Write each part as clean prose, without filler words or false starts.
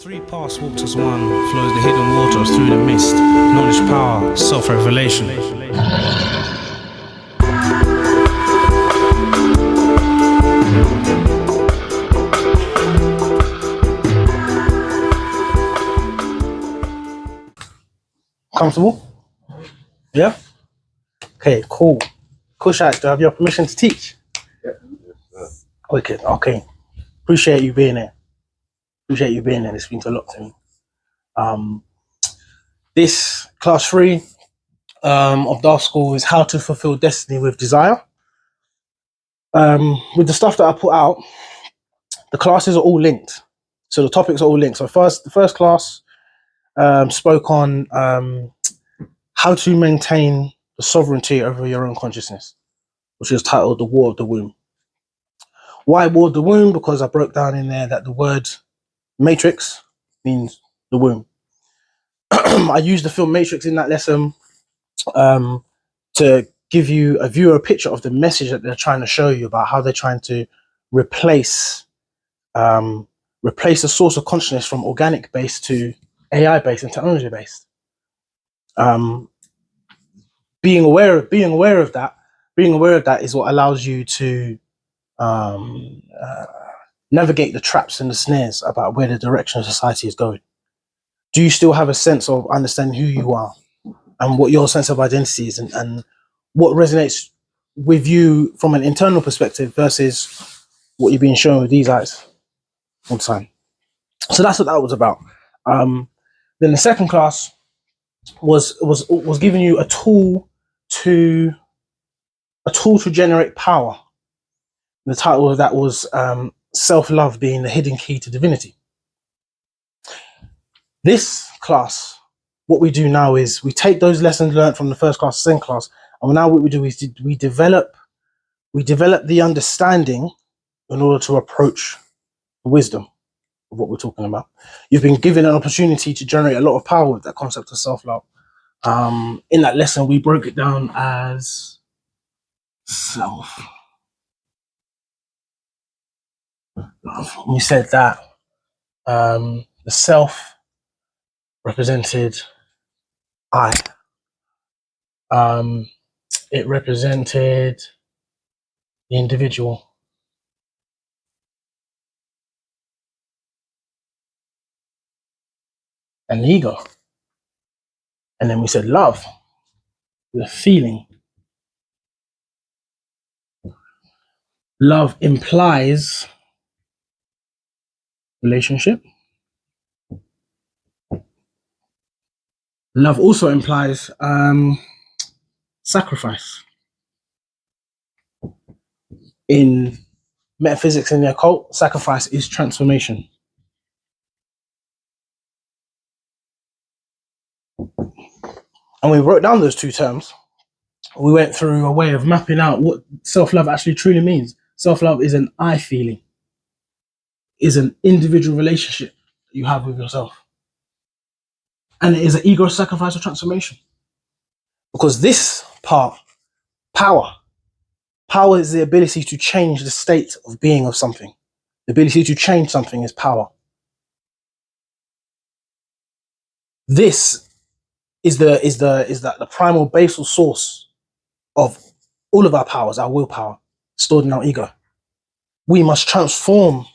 Three paths walked as one, flows the hidden waters through the mist, knowledge, power, self-revelation. Comfortable? Yeah? Okay, cool. Cool, Shaq, do I have your permission to teach? Yeah. Wicked, okay. Appreciate you being here. This means a lot to me. This class 3 of Dark School is how to fulfill destiny with desire. With the stuff that I put out, the classes are all linked. So the topics are all linked. So the first class spoke on how to maintain the sovereignty over your own consciousness, which is titled The War of the Womb. Why War of the Womb? Because I broke down in there that the word matrix means the womb. I used the film Matrix in that lesson to give you a view or a picture of the message that they're trying to show you about how they're trying to replace the source of consciousness from organic based to AI based and technology based. Being aware of that is what allows you to navigate the traps and the snares about where the direction of society is going. Do you still have a sense of understanding who you are and what your sense of identity is, and what resonates with you from an internal perspective versus what you're being shown with these eyes all the time? So that's what that was about. Then the second class was giving you a tool to generate power. The title of that was self-love being the hidden key to divinity. This class, what we do now is we take those lessons learned from the first class, second class, and now what we do is we develop the understanding in order to approach the wisdom of what we're talking about. You've been given an opportunity to generate a lot of power with that concept of self-love. In that lesson, we broke it down as self. We said that the self represented I. It represented the individual. And the ego. And then we said love, the feeling. Love implies relationship. Love also implies sacrifice. In metaphysics and the occult, sacrifice is transformation. And we wrote down those two terms. We went through a way of mapping out what self-love actually truly means. Self-love is an I feeling, is an individual relationship you have with yourself. And it is an ego sacrifice or transformation. Because this part, power is the ability to change the state of being of something. The ability to change something is power. This is the primal basal source of all of our powers, our willpower, stored in our ego. We must transform.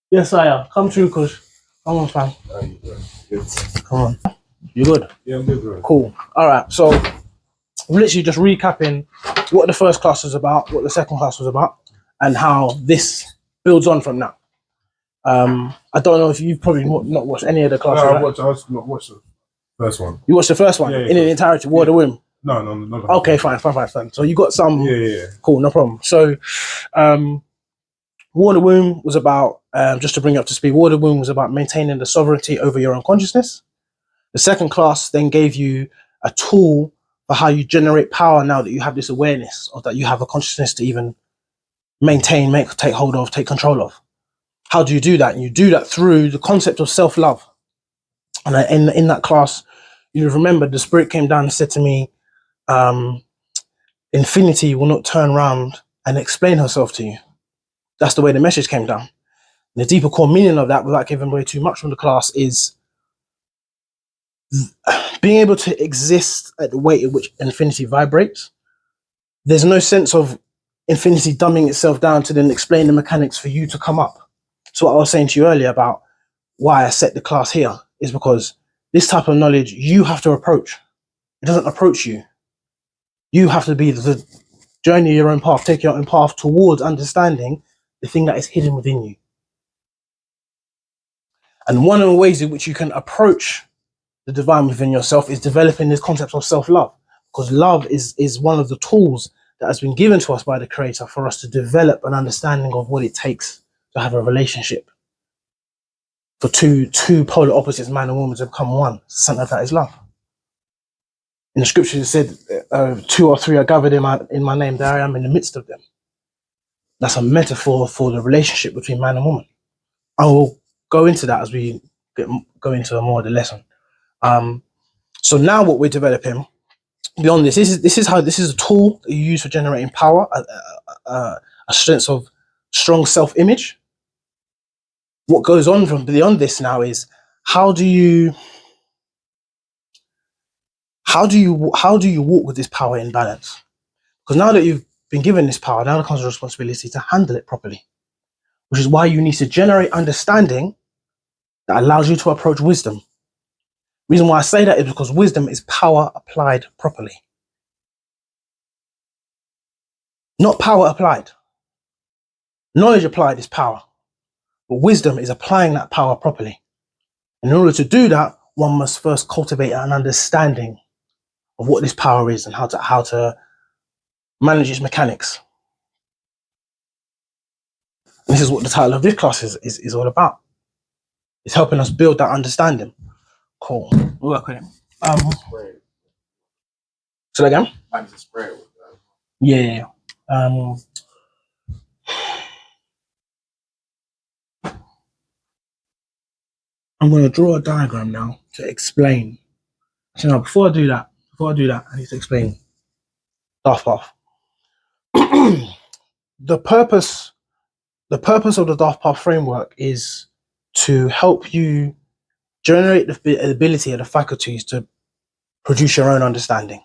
Yes, I am. Come true, Kush. Come on, fam. Come on. You good? Yeah, I'm good, bro. Cool. All right. So, we're literally just recapping what the first class was about, what the second class was about, and how this builds on from that. I don't know if you've probably not watched any of the classes. No, I watched the first one. You watched the first one in its entirety, War of the Womb? No. Okay, fine. So you got some. Yeah. Cool, no problem. So, War of the Womb was about, just to bring you up to speed, War of the Womb was about maintaining the sovereignty over your own consciousness. The second class then gave you a tool for how you generate power now that you have this awareness, or that you have a consciousness to even maintain, take hold of, take control of. How do you do that? And you do that through the concept of self-love. And in that class, you remember the spirit came down and said to me, infinity will not turn around and explain herself to you. That's the way the message came down. The deeper core meaning of that, without giving away too much from the class, is being able to exist at the rate at which infinity vibrates. There's no sense of infinity dumbing itself down to then explain the mechanics for you to come up. So what I was saying to you earlier about why I set the class here is because this type of knowledge you have to approach. It doesn't approach you. You have to be the journey your own path, take your own path towards understanding the thing that is hidden within you. And one of the ways in which you can approach the divine within yourself is developing this concept of self-love, because love is one of the tools that has been given to us by the Creator for us to develop an understanding of what it takes to have a relationship. For two polar opposites, man and woman, to become one. Something like that is love. In the scriptures, it said, 2 or 3 are gathered in my name, there I am in the midst of them. That's a metaphor for the relationship between man and woman. I will go into that as we go into more of the lesson. So now what we're developing beyond this is a tool that you use for generating power, a sense of strong self-image. What goes on from beyond this now is how do you walk with this power in balance? Because now that you've been given this power, now there comes a responsibility to handle it properly, which is why you need to generate understanding that allows you to approach wisdom. The reason why I say that is because wisdom is power applied properly. Not power applied. Knowledge applied is power, but wisdom is applying that power properly. In order to do that, one must first cultivate an understanding of what this power is and how to manage its mechanics. And this is what the title of this class is all about. It's helping us build that understanding. Cool. We'll work with it. So again? Yeah. I'm going to draw a diagram now to explain. So now, before I do that, I need to explain DaathPath. The purpose of the DaathPath framework is to help you generate the ability and the faculties to produce your own understanding.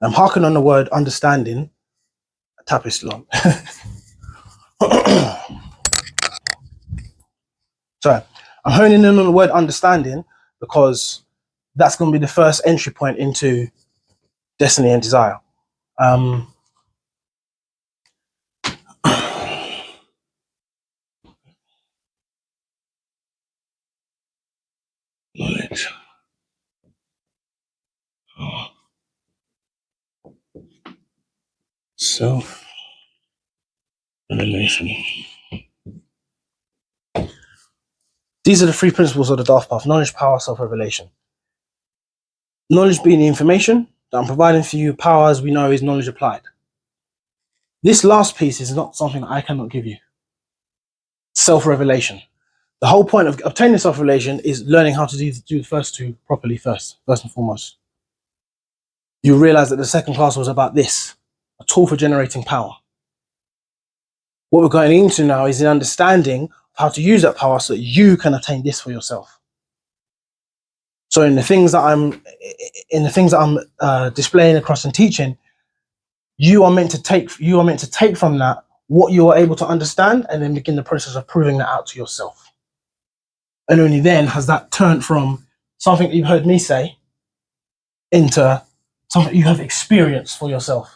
I'm harking on the word understanding. Tap is long. Sorry, I'm honing in on the word understanding because that's going to be the first entry point into destiny and desire. Knowledge. Self-revelation. These are the 3 principles of the DaathPath: knowledge, power, self-revelation. Knowledge being the information that I'm providing for you, power, as we know, is knowledge applied. This last piece is not something that I cannot give you. Self-revelation. The whole point of obtaining self-revelation is learning how to do the first 2 properly first and foremost. You realize that the second class was about this, a tool for generating power. What we're going into now is an understanding of how to use that power so that you can attain this for yourself. So in the things that I'm displaying across and teaching, you are meant to take from that what you are able to understand, and then begin the process of proving that out to yourself. And only then has that turned from something that you've heard me say into something you have experienced for yourself,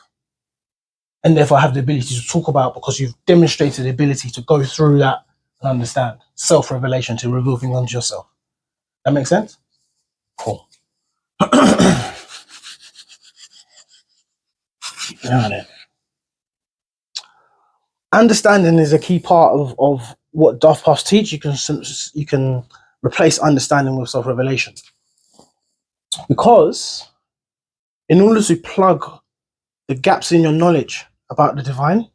and therefore have the ability to talk about, because you've demonstrated the ability to go through that and understand. Self-revelation, to reveal things unto yourself. That makes sense? Cool. Now then. Understanding is a key part of what DaathPath teach. You can replace understanding with self-revelation, because in order to plug the gaps in your knowledge about the divine,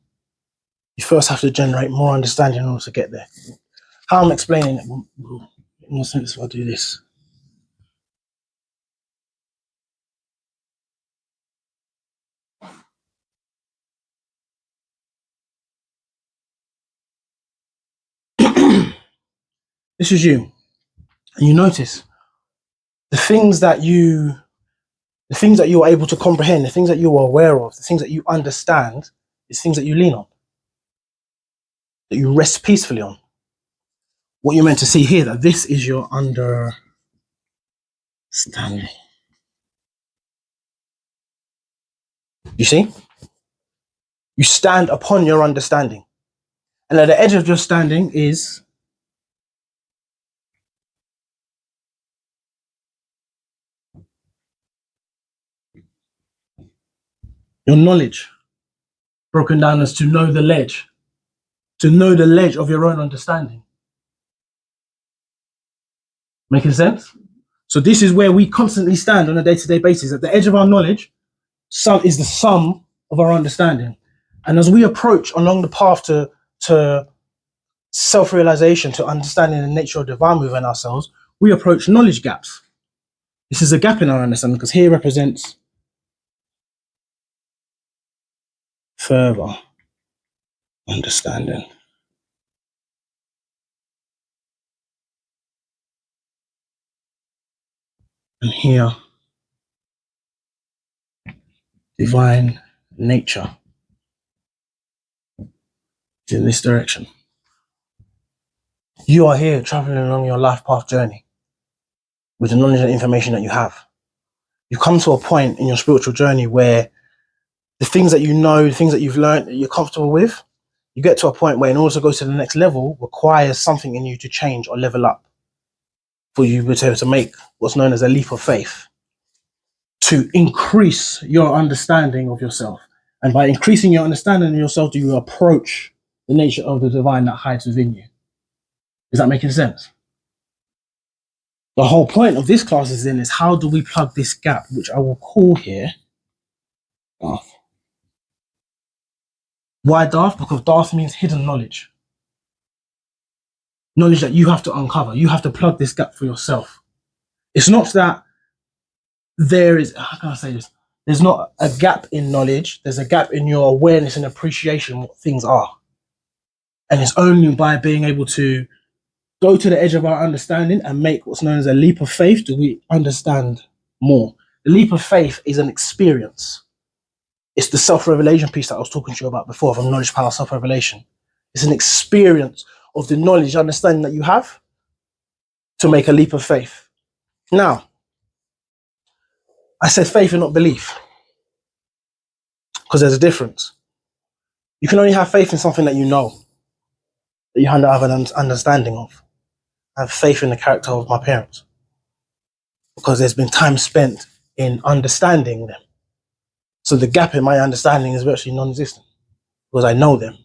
you first have to generate more understanding in order to get there. How I'm explaining it will make more sense if I do this. this is you, and you notice the things that you are able to comprehend, the things that you are aware of, the things that you understand, is things that you lean on, that you rest peacefully on. What you're meant to see here, that this is your understanding. You see? You stand upon your understanding. And at the edge of your standing is your knowledge, broken down as to know the ledge of your own understanding. Making sense? So this is where we constantly stand on a day-to-day basis. At the edge of our knowledge, is the sum of our understanding. And as we approach along the path to self-realization, to understanding the nature of divine within ourselves, we approach knowledge gaps. This is a gap in our understanding, because here represents further understanding. And here, divine nature is in this direction. You are here traveling along your life path journey with the knowledge and information that you have. You come to a point in your spiritual journey where the things that you know, the things that you've learned, that you're comfortable with, you get to a point where in order to go to the next level requires something in you to change or level up for you to make what's known as a leap of faith, to increase your understanding of yourself. And by increasing your understanding of yourself, do you approach the nature of the divine that hides within you. Is that making sense? The whole point of this class is how do we plug this gap, which I will call here Darth. Why Darth? Because Darth means hidden knowledge. Knowledge that you have to uncover. You have to plug this gap for yourself. It's not that there is, how can I say this? There's not a gap in knowledge. There's a gap in your awareness and appreciation of what things are. And it's only by being able to go to the edge of our understanding and make what's known as a leap of faith do we understand more. The leap of faith is an experience. It's the self-revelation piece that I was talking to you about before, from knowledge, power, self-revelation. It's an experience of the knowledge, understanding that you have to make a leap of faith. Now, I said faith and not belief, because there's a difference. You can only have faith in something that you know, that you have an understanding of. I have faith in the character of my parents, because there's been time spent in understanding them. So the gap in my understanding is virtually non-existent, because I know them.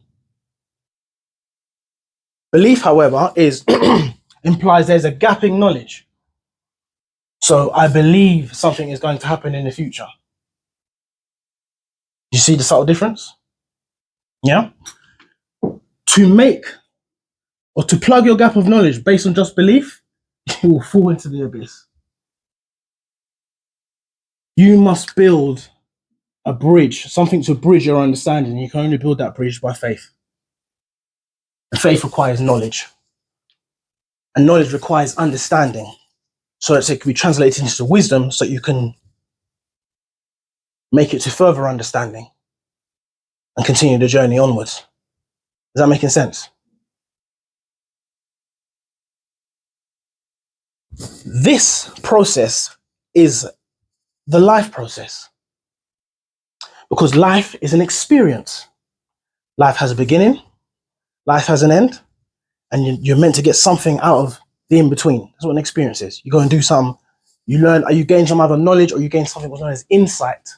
Belief, however, implies there's a gap in knowledge. So I believe something is going to happen in the future. You see the subtle difference? Yeah? To make or to plug your gap of knowledge based on just belief, you will fall into the abyss. You must build a bridge, something to bridge your understanding. You can only build that bridge by faith. And faith requires knowledge. And knowledge requires understanding, so that it can be translated into wisdom, so you can make it to further understanding and continue the journey onwards. Is that making sense? This process is the life process, because life is an experience. Life has a beginning, life has an end, and you're meant to get something out of the in-between. That's what an experience is. You go and do something, you learn, or you gain some other knowledge, or you gain something what's known as insight.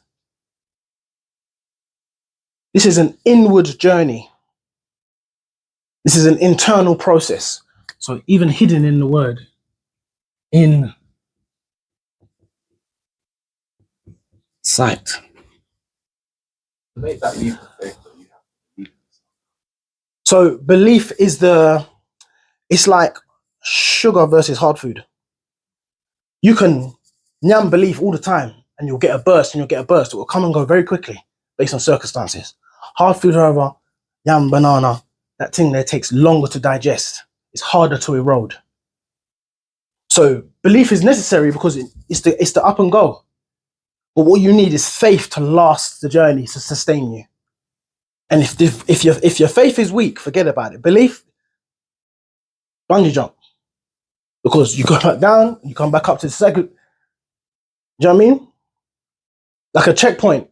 This is an inward journey. This is an internal process. So even hidden in the word, in sight. To make that leap of faith that you have to believe. So belief is it's like sugar versus hard food. You can nyam belief all the time and you'll get a burst and you'll get a burst. It will come and go very quickly based on circumstances. Hard food, however, yam, banana, that thing there takes longer to digest. It's harder to erode. So belief is necessary because it's the up and go. But what you need is faith to last the journey, to sustain you. And if your faith is weak, forget about it. Belief, bungee jump. Because you go back down, you come back up to the second. Do you know what I mean? Like a checkpoint.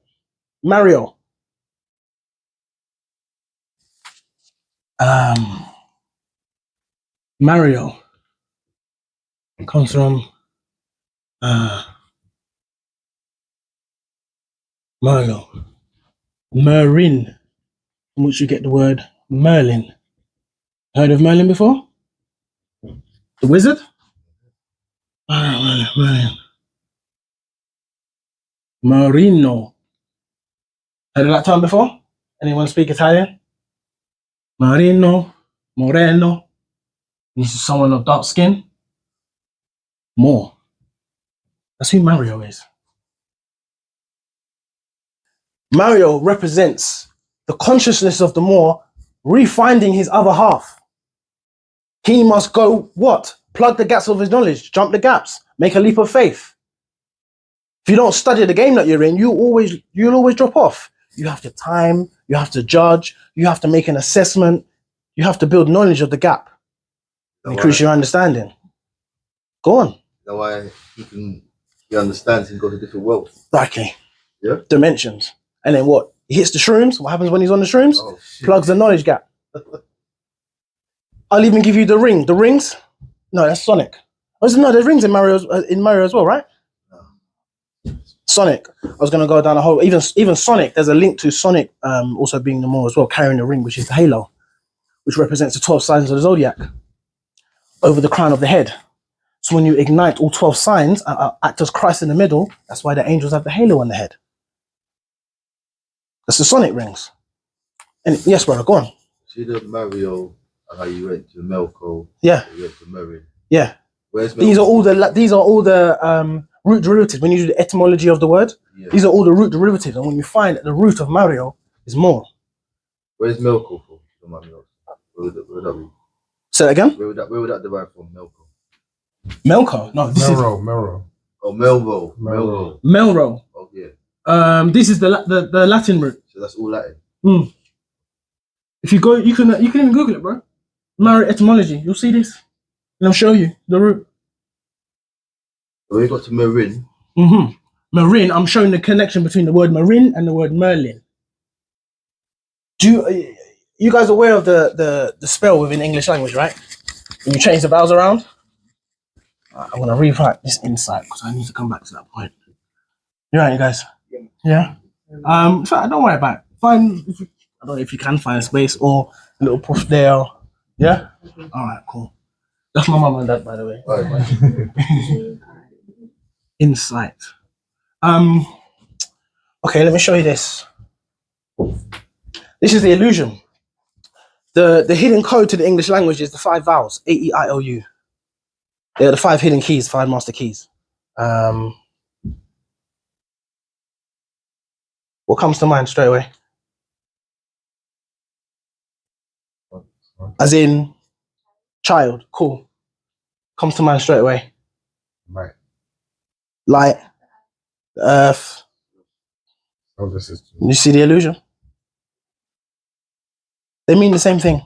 Mario. Mario comes from Mario. Merlin, from which you get the word Merlin. Heard of Merlin before? The wizard? Merlin. Marino. Heard of that term before? Anyone speak Italian? Marino, Moreno. This is someone of dark skin. More. That's who Mario is. Mario represents the consciousness of the Moor refinding his other half. He must go what? Plug the gaps of his knowledge, jump the gaps, make a leap of faith. If you don't study the game that you're in, you'll always drop off. You have to time, you have to judge, you have to make an assessment, you have to build knowledge of the gap. Increase your understanding. Go on. That's why he understands and go to different worlds. Exactly. Yeah. Dimensions. And then what? He hits the shrooms. What happens when he's on the shrooms? Oh, Plugs the knowledge gap. I'll even give you the ring. The rings? No, that's Sonic. No, there's rings in Mario as well, right? No. Sonic. I was going to go down a whole... Even Sonic, there's a link to Sonic also being the Moor as well, carrying the ring, which is the halo, which represents the 12 signs of the zodiac over the crown of the head. So when you ignite all 12 signs, act as Christ in the middle, that's why the angels have the halo on the head. That's the Sonic rings. And yes, brother, go on. See the Mario, how you went to Melko. Yeah. You went to Merrin. Yeah. Where's Melko? These are all the root derivatives. When you do the etymology of the word, Yeah. these are all the root derivatives. And when you find that the root of Mario is more. Where's Melko from? Where would that be? Say that again? Where would that derive from? Melko. Melko? No, this Melro. Oh, Melro. Melro. Oh, yeah. This is the Latin root. So that's all Latin. If you go, you can even Google it, bro. Mario etymology. You'll see this, and I'll show you the root. When we got to Merrin. Marin. I'm showing the connection between the word Marin and the word Merlin. Do you guys aware of the spell within English language, right? When you change the vowels around. I'm gonna rewrite this insight because I need to come back to that point. You right, you guys? Yeah. So don't worry about it. I don't know if you can find a space or a little push there. Yeah. All right. Cool. That's my mum and dad, by the way. All right. Insight. Okay, let me show you this. This is the illusion. The hidden code to the English language is the 5 vowels: A, E, I, O, U. They're the 5 hidden keys, 5 master keys. What comes to mind straight away? As in child. Cool. Comes to mind straight away. Right. Light, the earth. Oh, this is. You see the illusion? They mean the same thing.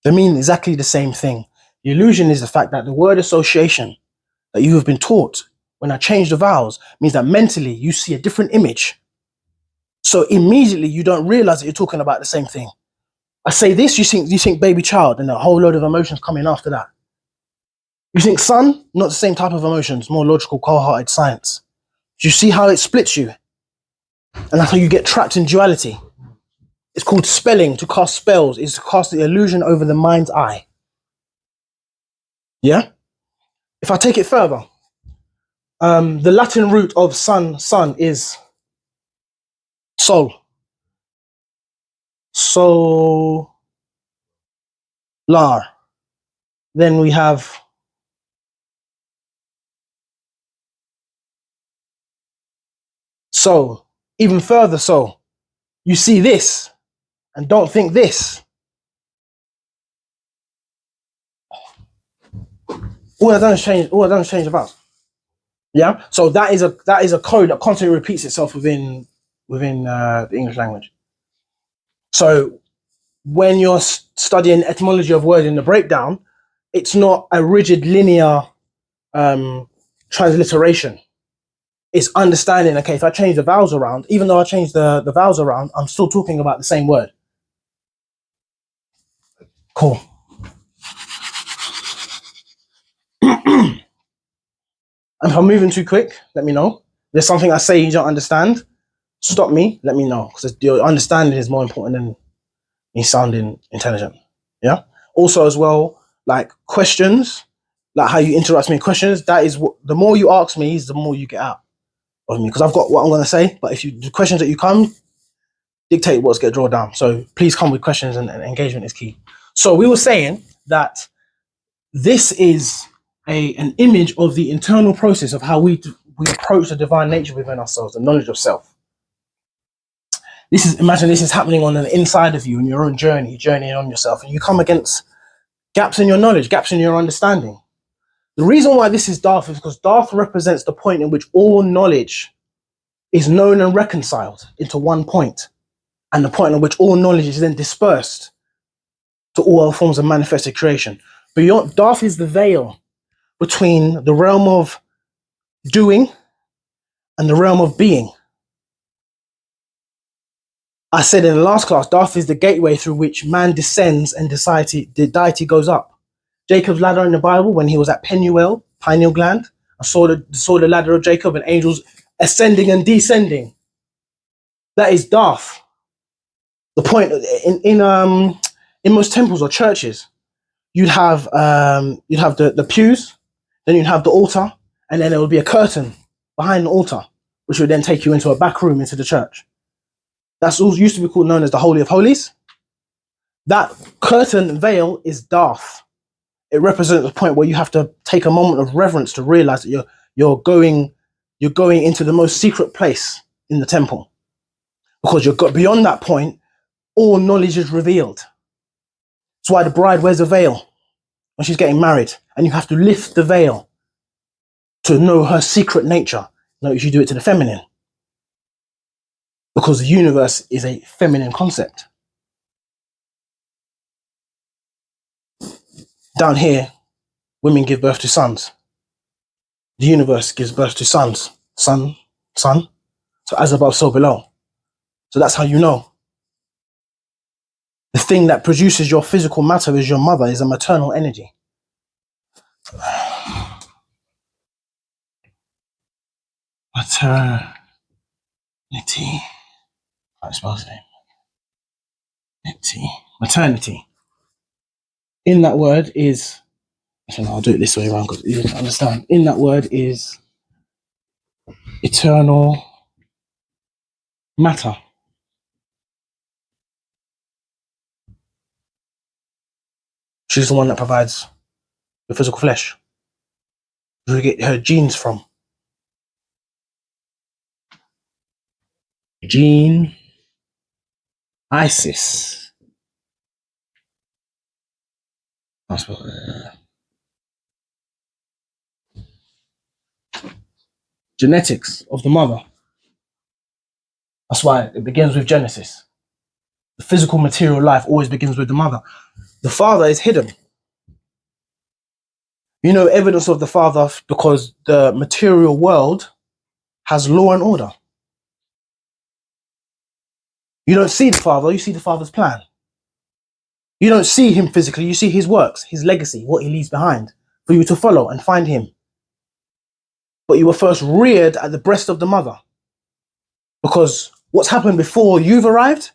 They mean exactly the same thing. The illusion is the fact that the word association that you have been taught when I change the vowels means that mentally you see a different image. So immediately you don't realize that you're talking about the same thing. I say this, you think baby child, and a whole load of emotions coming after that. You think son, not the same type of emotions, more logical, cold-hearted science. Do you see how it splits you? And that's how you get trapped in duality. It's called spelling. To cast spells is to cast the illusion over the mind's eye. Yeah? If I take it further, the Latin root of sun is sol. Solar. Then we have so, even further so. You see this and don't think this. All I've done is change. All I've done is change the vowels. Yeah. So that is a code that constantly repeats itself within the English language. So when you're studying etymology of words in the breakdown, it's not a rigid linear transliteration. It's understanding, okay, if I change the vowels around, even though I change the vowels around, I'm still talking about the same word. Cool. And if I'm moving too quick, let me know. If there's something I say you don't understand, stop me, let me know. Because your understanding is more important than me sounding intelligent. Yeah. Also, as well, like questions, like how you interact with me in questions, that is what the more you ask me, is the more you get out of me. Because I've got what I'm going to say, but if you the questions that you come dictate what's get drawn down. So please come with questions, and engagement is key. So we were saying that this is an image of the internal process of how we approach the divine nature within ourselves, the knowledge of self. Imagine this is happening on the inside of you in your own journeying on yourself, and you come against gaps in your knowledge, gaps in your understanding. The reason why this is Darth is because Darth represents the point in which all knowledge is known and reconciled into one point, and the point in which all knowledge is then dispersed to all other forms of manifested creation. Beyond Darth is the veil between the realm of doing and the realm of being. I said in the last class, Darth is the gateway through which man descends and the deity goes up. Jacob's ladder in the Bible, when he was at Penuel, pineal gland, I saw the ladder of Jacob and angels ascending and descending. That is Darth. The point in most temples or churches, you'd have the pews, then you'd have the altar, and then there would be a curtain behind the altar, which would then take you into a back room into the church. That's all used to be known as the Holy of Holies. That curtain veil is Darth. It represents a point where you have to take a moment of reverence to realize that you're going into the most secret place in the temple, because you've got beyond that point, all knowledge is revealed. That's why the bride wears a veil when she's getting married, and you have to lift the veil to know her secret nature. Notice you do it to the feminine, because the universe is a feminine concept. Down here, women give birth to sons. The universe gives birth to sons. Son. So as above, so below. So that's how you know. The thing that produces your physical matter is your mother, is a maternal energy. Maternity. I suppose maternity. In that word is, I'll do it this way around because you can understand. In that word is eternal matter. She's the one that provides the physical flesh. Where we get her genes from. Gene Isis. Genetics of the mother. That's why it begins with Genesis. The physical material life always begins with the mother. The father is hidden. You know evidence of the father because the material world has law and order. You don't see the father, you see the father's plan. You don't see him physically, you see his works, his legacy, what he leaves behind for you to follow and find him. But you were first reared at the breast of the mother. Because what's happened before you've arrived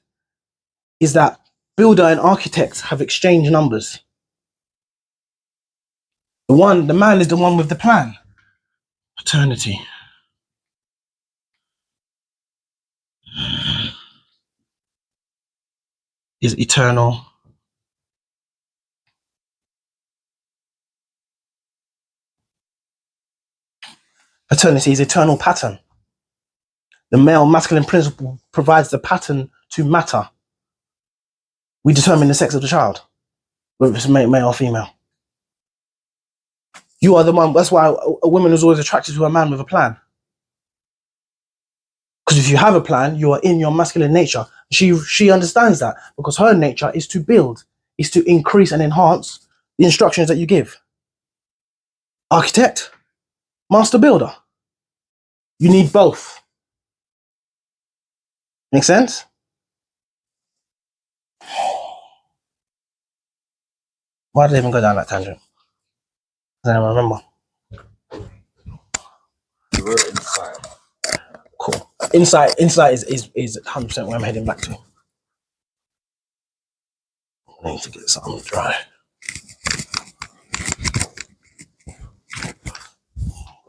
is that builder and architect have exchanged numbers. The man is the one with the plan. Paternity. Is eternal. Paternity is eternal pattern. The male masculine principle provides the pattern to matter. We determine the sex of the child, whether it's male or female. You are the one. That's why a woman is always attracted to a man with a plan. Because if you have a plan, you are in your masculine nature. She understands that because her nature is to build, is to increase and enhance the instructions that you give. Architect, master builder. You need both. Make sense? Why did I even go down that tangent? I don't remember. You were inside. Cool. Insight is 100% where I'm heading back to. I need to get something dry.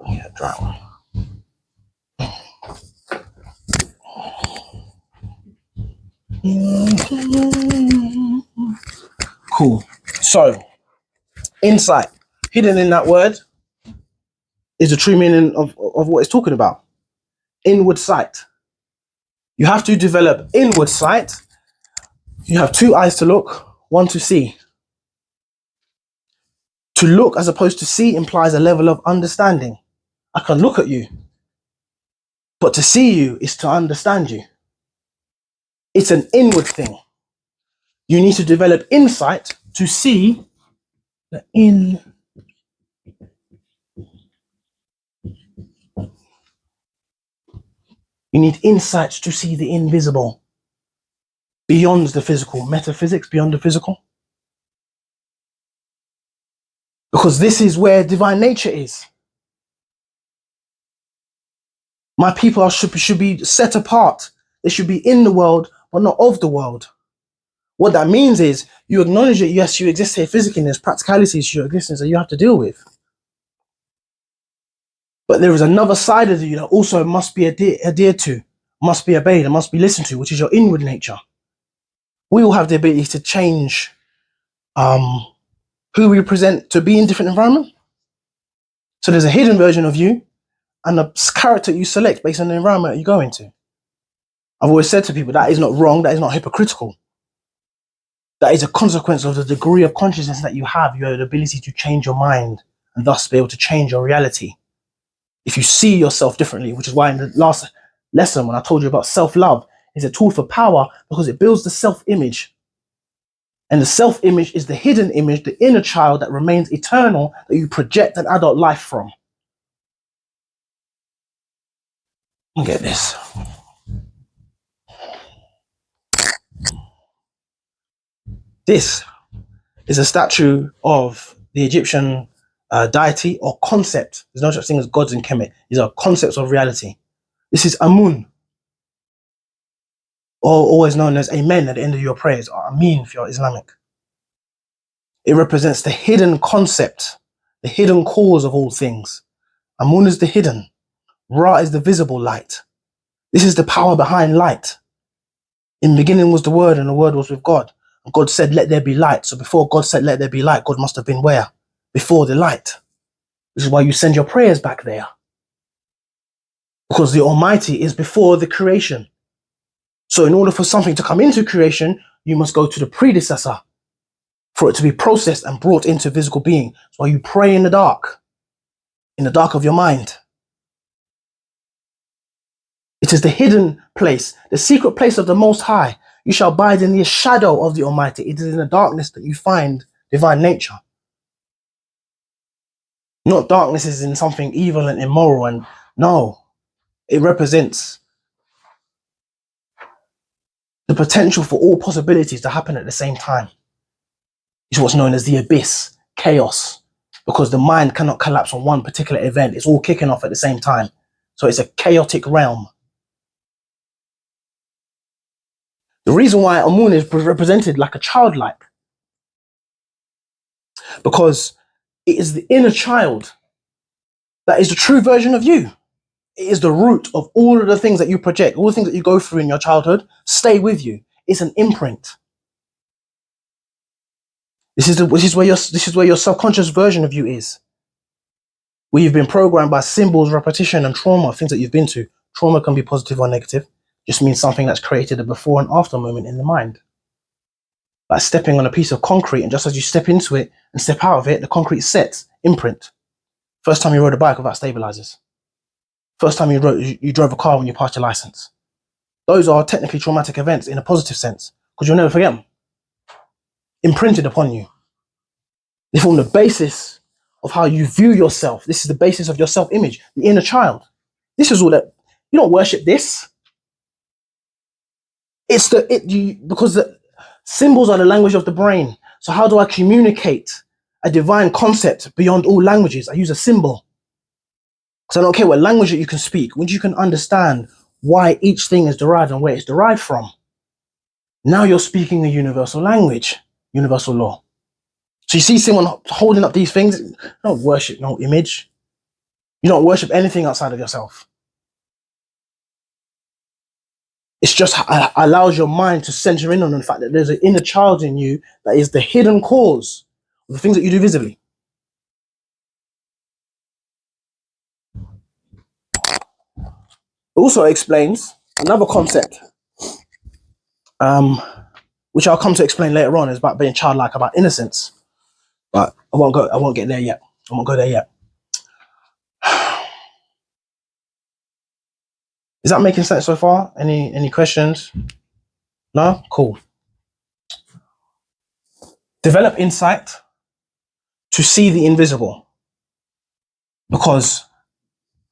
Yeah, dry one. Cool. So, insight, hidden in that word, is the true meaning of what it's talking about. Inward sight. You have to develop inward sight. You have two eyes to look, one to see. To look as opposed to see implies a level of understanding. I can look at you, but to see you is to understand you. It's an inward thing. You need to develop insight to see the in. You need insight to see the invisible, beyond the physical, metaphysics beyond the physical. Because this is where divine nature is. My people should be set apart. They should be in the world, but not of the world. What that means is you acknowledge that, yes, you exist here physically, and there's practicalities to your existence that you have to deal with. But there is another side of you that also must be adhered to, must be obeyed, and must be listened to, which is your inward nature. We all have the ability to change who we present to be in different environments. So there's a hidden version of you and a character you select based on the environment you go into. I've always said to people that is not wrong, that is not hypocritical. That is a consequence of the degree of consciousness that you have. You have the ability to change your mind and thus be able to change your reality. If you see yourself differently, which is why in the last lesson when I told you about self-love, is a tool for power because it builds the self-image. And the self-image is the hidden image, the inner child that remains eternal, that you project an adult life from. Look at this. This is a statue of the Egyptian deity or concept. There's no such thing as gods in Kemet. These are concepts of reality. This is Amun, or always known as Amen at the end of your prayers, or Amin if you're Islamic. It represents the hidden concept, the hidden cause of all things. Amun is the hidden. Ra is the visible light. This is the power behind light. In the beginning was the Word, and the Word was with God. And God said, let there be light. So before God said, let there be light, God must have been where? Before the light. This is why you send your prayers back there. Because the Almighty is before the creation. So in order for something to come into creation, you must go to the predecessor for it to be processed and brought into physical being. That's why you pray in the dark of your mind. It is the hidden place, the secret place of the Most High. You shall abide in the shadow of the Almighty. It is in the darkness that you find divine nature. Not darkness is in something evil and immoral, and no, it represents the potential for all possibilities to happen at the same time. It's what's known as the abyss, chaos, because the mind cannot collapse on one particular event. It's all kicking off at the same time. So it's a chaotic realm. The reason why Amun is represented like a childlike, because it is the inner child that is the true version of you. It is the root of all of the things that you project, all the things that you go through in your childhood, stay with you. It's an imprint. This is where your subconscious version of you is. Where you've been programmed by symbols, repetition, and trauma, things that you've been to. Trauma can be positive or negative. Just means something that's created a before and after moment in the mind. Like stepping on a piece of concrete, and just as you step into it and step out of it, the concrete sets, imprint. First time you rode a bike without stabilizers. First time you drove a car when you passed your license. Those are technically traumatic events in a positive sense, because you'll never forget them. Imprinted upon you. They form the basis of how you view yourself. This is the basis of your self-image, the inner child. This is all that. You don't worship this. Because the symbols are the language of the brain. So how do I communicate a divine concept beyond all languages? I use a symbol. Because I don't care what language that you can speak. Once you can understand why each thing is derived and where it's derived from, now you're speaking a universal language, universal law. So you see someone holding up these things, you don't worship no image. You don't worship anything outside of yourself. It's just allows your mind to center in on the fact that there's an inner child in you that is the hidden cause of the things that you do visibly. It also explains another concept, which I'll come to explain later on, is about being childlike, about innocence. But I won't get there yet. I won't go there yet. Is that making sense so far? Any questions? No? Cool. Develop insight to see the invisible. Because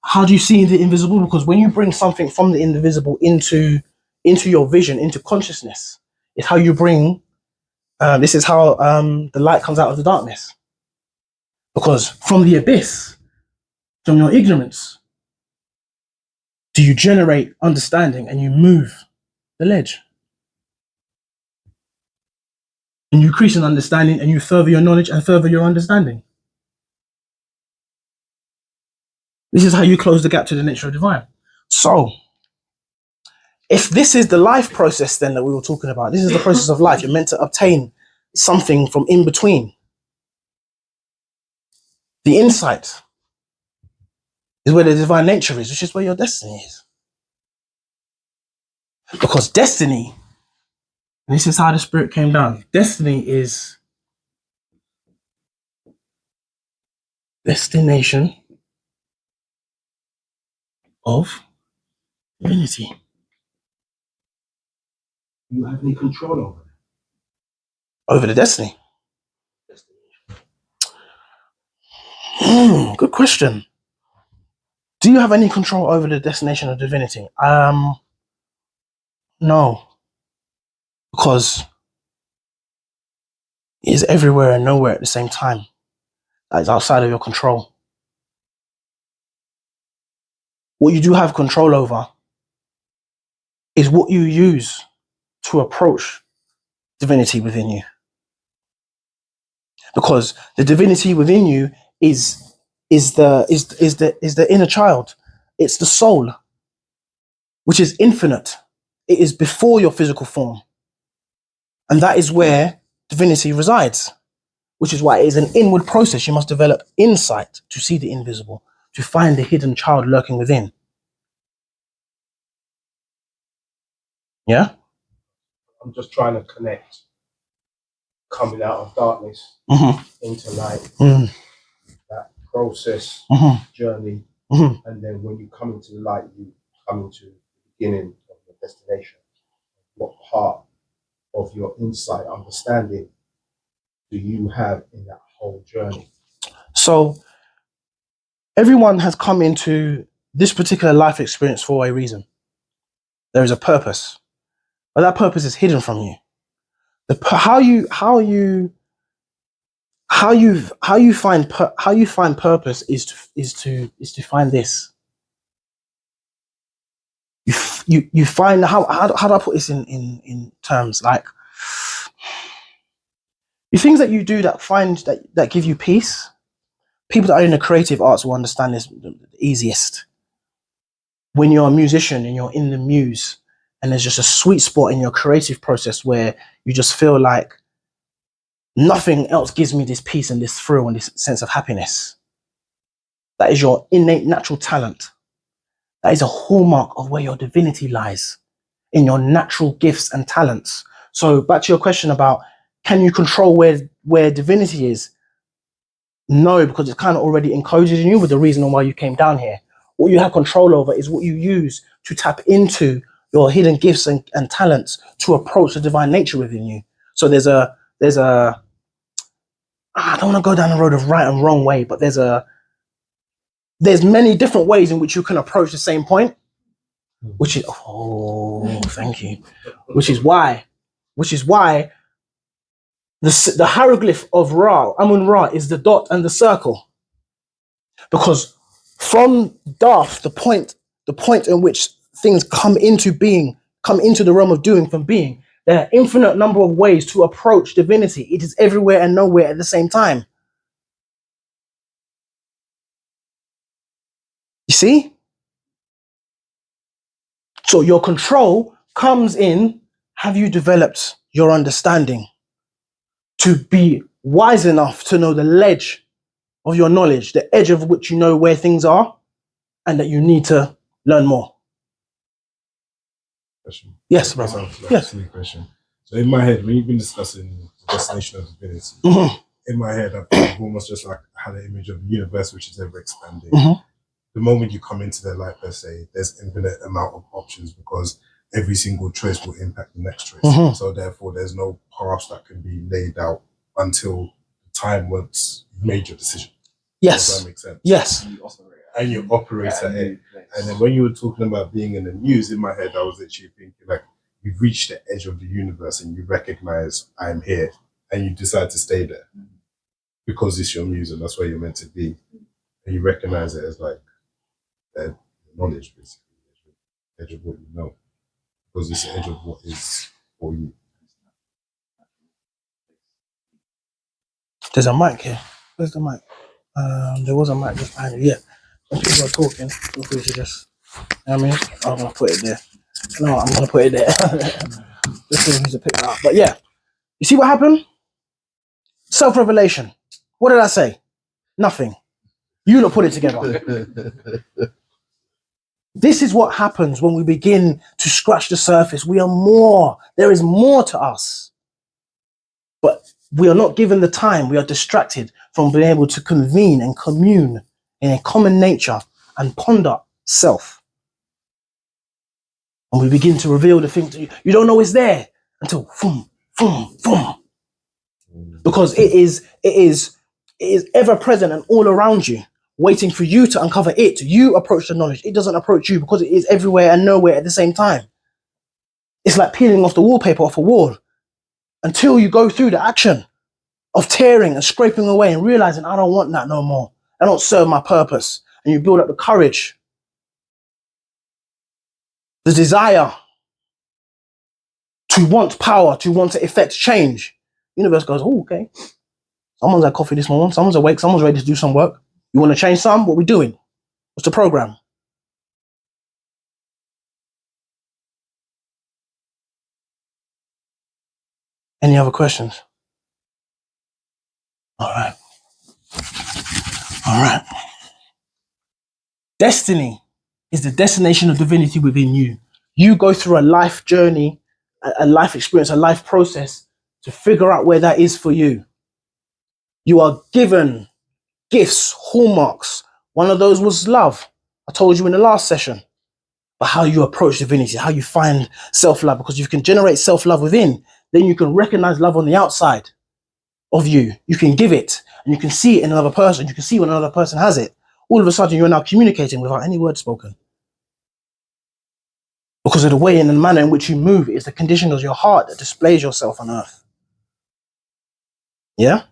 how do you see the invisible? Because when you bring something from the invisible into your vision, into consciousness, it's how you bring, this is how the light comes out of the darkness. Because from the abyss, from your ignorance, do you generate understanding and you move the ledge. And you increase in understanding and you further your knowledge and further your understanding. This is how you close the gap to the nature of divine. So, if this is the life process then that we were talking about, this is the process of life. You're meant to obtain something from in between. The insight is where the divine nature is, which is where your destiny is. Because destiny, and this is how the spirit came down, destiny is destination of divinity. You have any control over it? Over the destiny? Good question. Do you have any control over the destination of divinity? No. Because it is everywhere and nowhere at the same time. That is outside of your control. What you do have control over is what you use to approach divinity within you. Because the divinity within you is the inner child. It's the soul, which is infinite. It is before your physical form. And that is where divinity resides, which is why it is an inward process. You must develop insight to see the invisible, to find the hidden child lurking within. Yeah? I'm just trying to connect coming out of darkness into light, that process, journey, and then when you come into the light, you come into the beginning of your destination. What part of your insight, understanding do you have in that whole journey? So everyone has come into this particular life experience for a reason. There is a purpose, but that purpose is hidden from you. How you find purpose is to find this. You find how do I put this in terms like the things that you do that give you peace. People that are in the creative arts will understand this the easiest. When you're a musician and you're in the muse, and there's just a sweet spot in your creative process where you just feel like nothing else gives me this peace and this thrill and this sense of happiness. That is your innate natural talent. That is a hallmark of where your divinity lies, in your natural gifts and talents. So back to your question about, can you control where divinity is? No, because it's kind of already encoded in you with the reason why you came down here. What you have control over is what you use to tap into your hidden gifts and talents to approach the divine nature within you. So there's a I don't want to go down the road of right and wrong way, but there's many different ways in which you can approach the same point, which is thank you. Which is why the hieroglyph of Ra, Amun Ra, is the dot and the circle. Because from Darth, the point in which things come into being, come into the realm of doing from being, there are infinite number of ways to approach divinity. It is everywhere and nowhere at the same time. You see? So your control comes in, have you developed your understanding to be wise enough to know the ledge of your knowledge, the edge of which you know where things are, and that you need to learn more. Question. Yes, That brother. sounds like Yes. a silly question. So in my head, when you've been discussing the destination of divinity, in my head, I've almost just like had an image of the universe which is ever expanding. The moment you come into their life, per se, there's infinite amount of options because every single choice will impact the next choice. So therefore, there's no path that can be laid out until the time once you've made your decision. Yes. Does that make sense? Yes. And you operate at it. And then when you were talking about being in the muse, in my head, I was literally thinking like, you've reached the edge of the universe and you recognize I'm here and you decide to stay there because it's your muse and that's where you're meant to be. And you recognize it as like the knowledge, basically, the edge of what you know, because it's the edge of what is for you. There's a mic here. Where's the mic? There was a mic just behind you. Yeah. When people are talking, feel free to just, you know what I mean? I'm going to put it there. No, I'm going to put it there. Just feel free to pick it up. But yeah, you see what happened? Self-revelation. What did I say? Nothing. You lot put it together. This is what happens when we begin to scratch the surface. We are more. There is more to us. But we are not given the time. We are distracted from being able to convene and commune in a common nature and ponder self. And we begin to reveal the things that you don't know is there until boom, boom, boom. Because it is ever present and all around you, waiting for you to uncover it. You approach the knowledge. It doesn't approach you because it is everywhere and nowhere at the same time. It's like peeling off the wallpaper off a wall until you go through the action of tearing and scraping away and realizing I don't want that no more. I don't serve my purpose. And you build up the courage, the desire to want power, to want to effect change. Universe goes, oh, okay. Someone's had coffee this morning. Someone's awake. Someone's ready to do some work. You want to change some? What are we doing? What's the program? Any other questions? All right. All right. Destiny is the destination of divinity within you. You go through a life journey, a life experience, a life process to figure out where that is for you. You are given gifts, hallmarks. One of those was love. I told you in the last session. But how you approach divinity, how you find self-love, because you can generate self-love within, then you can recognize love on the outside of you. You can give it and you can see it in another person. You can see when another person has it. All of a sudden, you're now communicating without any word spoken. Because of the way and the manner in which you move is the condition of your heart that displays yourself on earth. Yeah?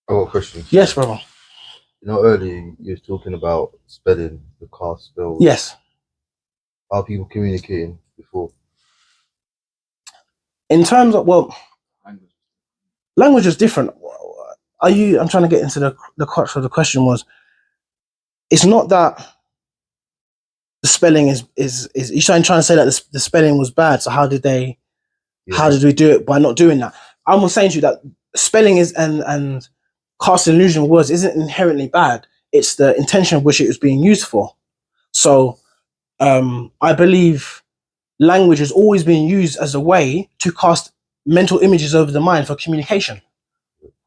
I got a question. Yes, brother. You know, earlier you were talking about spelling the cast spells. Yes. How are people communicating before? In terms of, well, language is different. I'm trying to get into the crux of the question was, it's not that the spelling is you're trying to say that the spelling was bad. So how did we do it by not doing that? I was saying to you that spelling is and casting illusion of words isn't inherently bad. It's the intention of which it was being used for. So I believe language has always been used as a way to cast mental images over the mind for communication.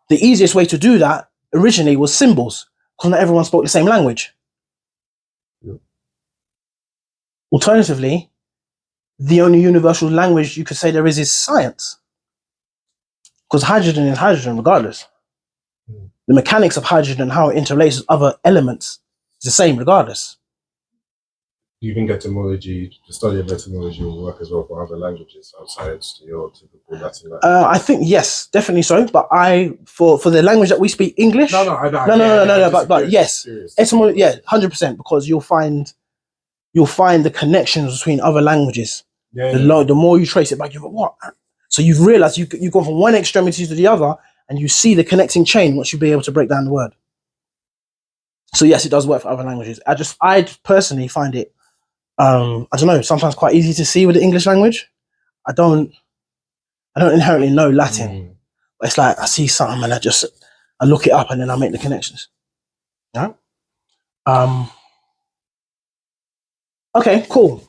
The easiest way to do that originally was symbols, because not everyone spoke the same language. Yeah. Alternatively, the only universal language you could say there is science, because hydrogen is hydrogen regardless. The mechanics of hydrogen and how it interrelates with other elements is the same regardless. Do you think etymology, the study of etymology, will work as well for other languages outside your typical Latin language? I think yes, definitely so. But for the language that we speak, English. No. But yes, etymology, yeah, 100%, because you'll find the connections between other languages. The more you trace it back, you go, what? So you've realized you've gone from one extremity to the other, and you see the connecting chain once you be able to break down the word. So yes, it does work for other languages. I personally find it, I don't know, sometimes quite easy to see with the English language. I don't inherently know Latin, but it's like I see something and I look it up and then I make the connections. Yeah. Okay, cool.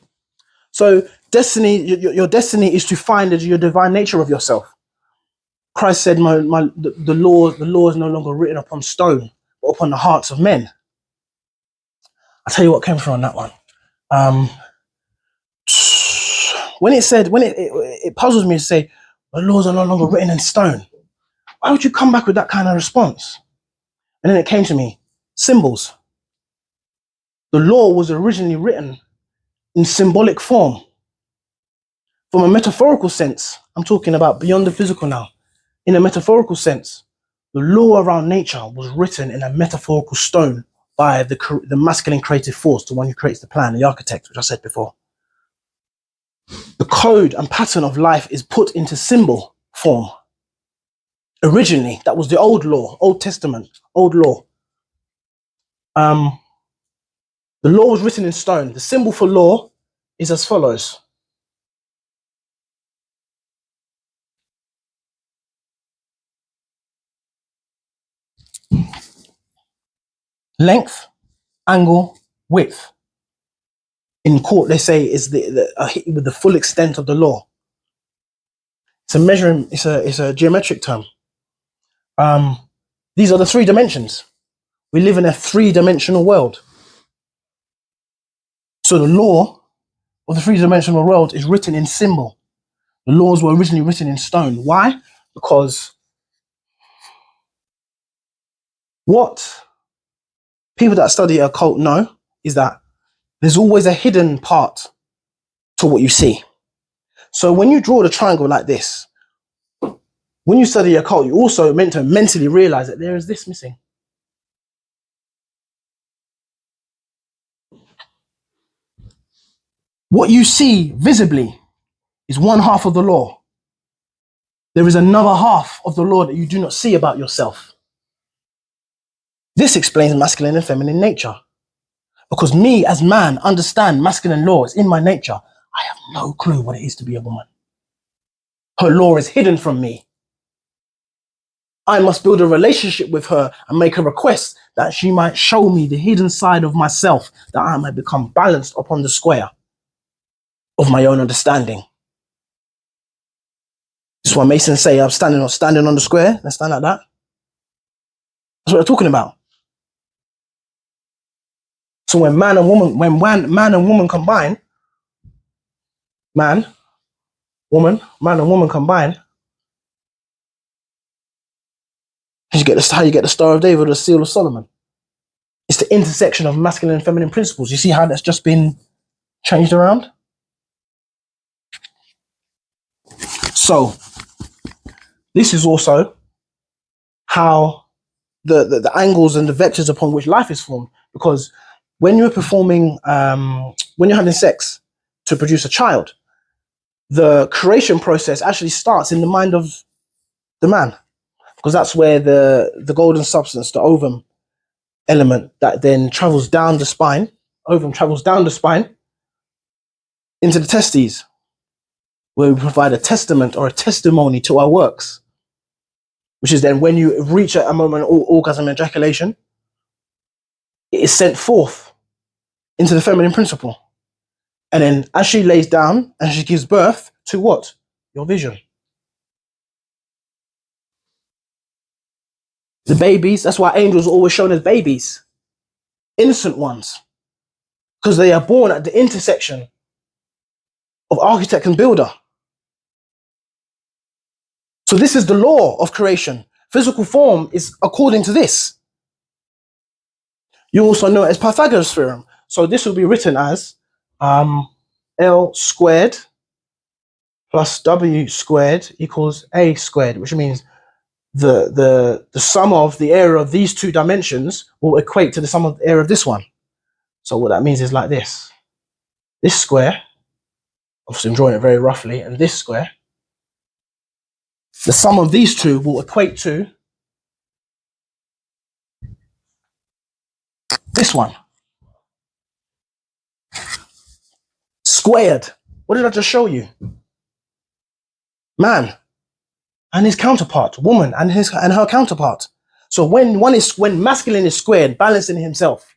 So destiny, your destiny is to find your divine nature of yourself. Christ said, the law is no longer written upon stone, but upon the hearts of men. I'll tell you what came from that one. When it puzzles me to say, the laws are no longer written in stone. Why would you come back with that kind of response? And then it came to me, symbols. The law was originally written in symbolic form. From a metaphorical sense, I'm talking about beyond the physical now. In a metaphorical sense, the law around nature was written in a metaphorical stone by the masculine creative force, the one who creates the plan, the architect, which I said before. The code and pattern of life is put into symbol form. Originally, that was the old law, Old Testament, old law. The law was written in stone. The symbol for law is as follows. Length, angle, width. In court, they say is with the full extent of the law. It's a measuring. It's a geometric term. These are the 3 dimensions. We live in a 3-dimensional world. So the law of the 3-dimensional world is written in symbol. The laws were originally written in stone. Why? Because what people that study occult know is that there's always a hidden part to what you see. So when you draw the triangle like this, when you study occult, you also meant to mentally realize that there is this missing. What you see visibly is one half of the law. There is another half of the law that you do not see about yourself. This explains masculine and feminine nature. Because me as man understand masculine laws in my nature. I have no clue what it is to be a woman. Her law is hidden from me. I must build a relationship with her and make a request that she might show me the hidden side of myself, that I might become balanced upon the square of my own understanding. This is why Masons say I'm standing on the square. Let's stand like that. That's what they're talking about. So when man and woman combine, man and woman combine, how you get the Star of David or the Seal of Solomon. It's the intersection of masculine and feminine principles. You see how that's just been changed around? So this is also how the angles and the vectors upon which life is formed. Because when you're performing, when you're having sex to produce a child, the creation process actually starts in the mind of the man, because that's where the golden substance, the ovum element, that then travels down the spine, ovum travels down the spine into the testes, where we provide a testament or a testimony to our works, which is then when you reach a moment of orgasm and ejaculation, it is sent forth into the feminine principle. And then as she lays down and she gives birth to what? Your vision. The babies, that's why angels are always shown as babies, innocent ones, because they are born at the intersection of architect and builder. So this is the law of creation. Physical form is according to this. You also know it as Pythagoras' theorem. So this will be written as L squared plus W squared equals A squared, which means the sum of the area of these two dimensions will equate to the sum of the area of this one. So what that means is like this. This square, obviously I'm drawing it very roughly, and this square, the sum of these two will equate to this one. Squared. What did I just show you? Man and his counterpart, woman and her counterpart. So when masculine is squared, balancing himself,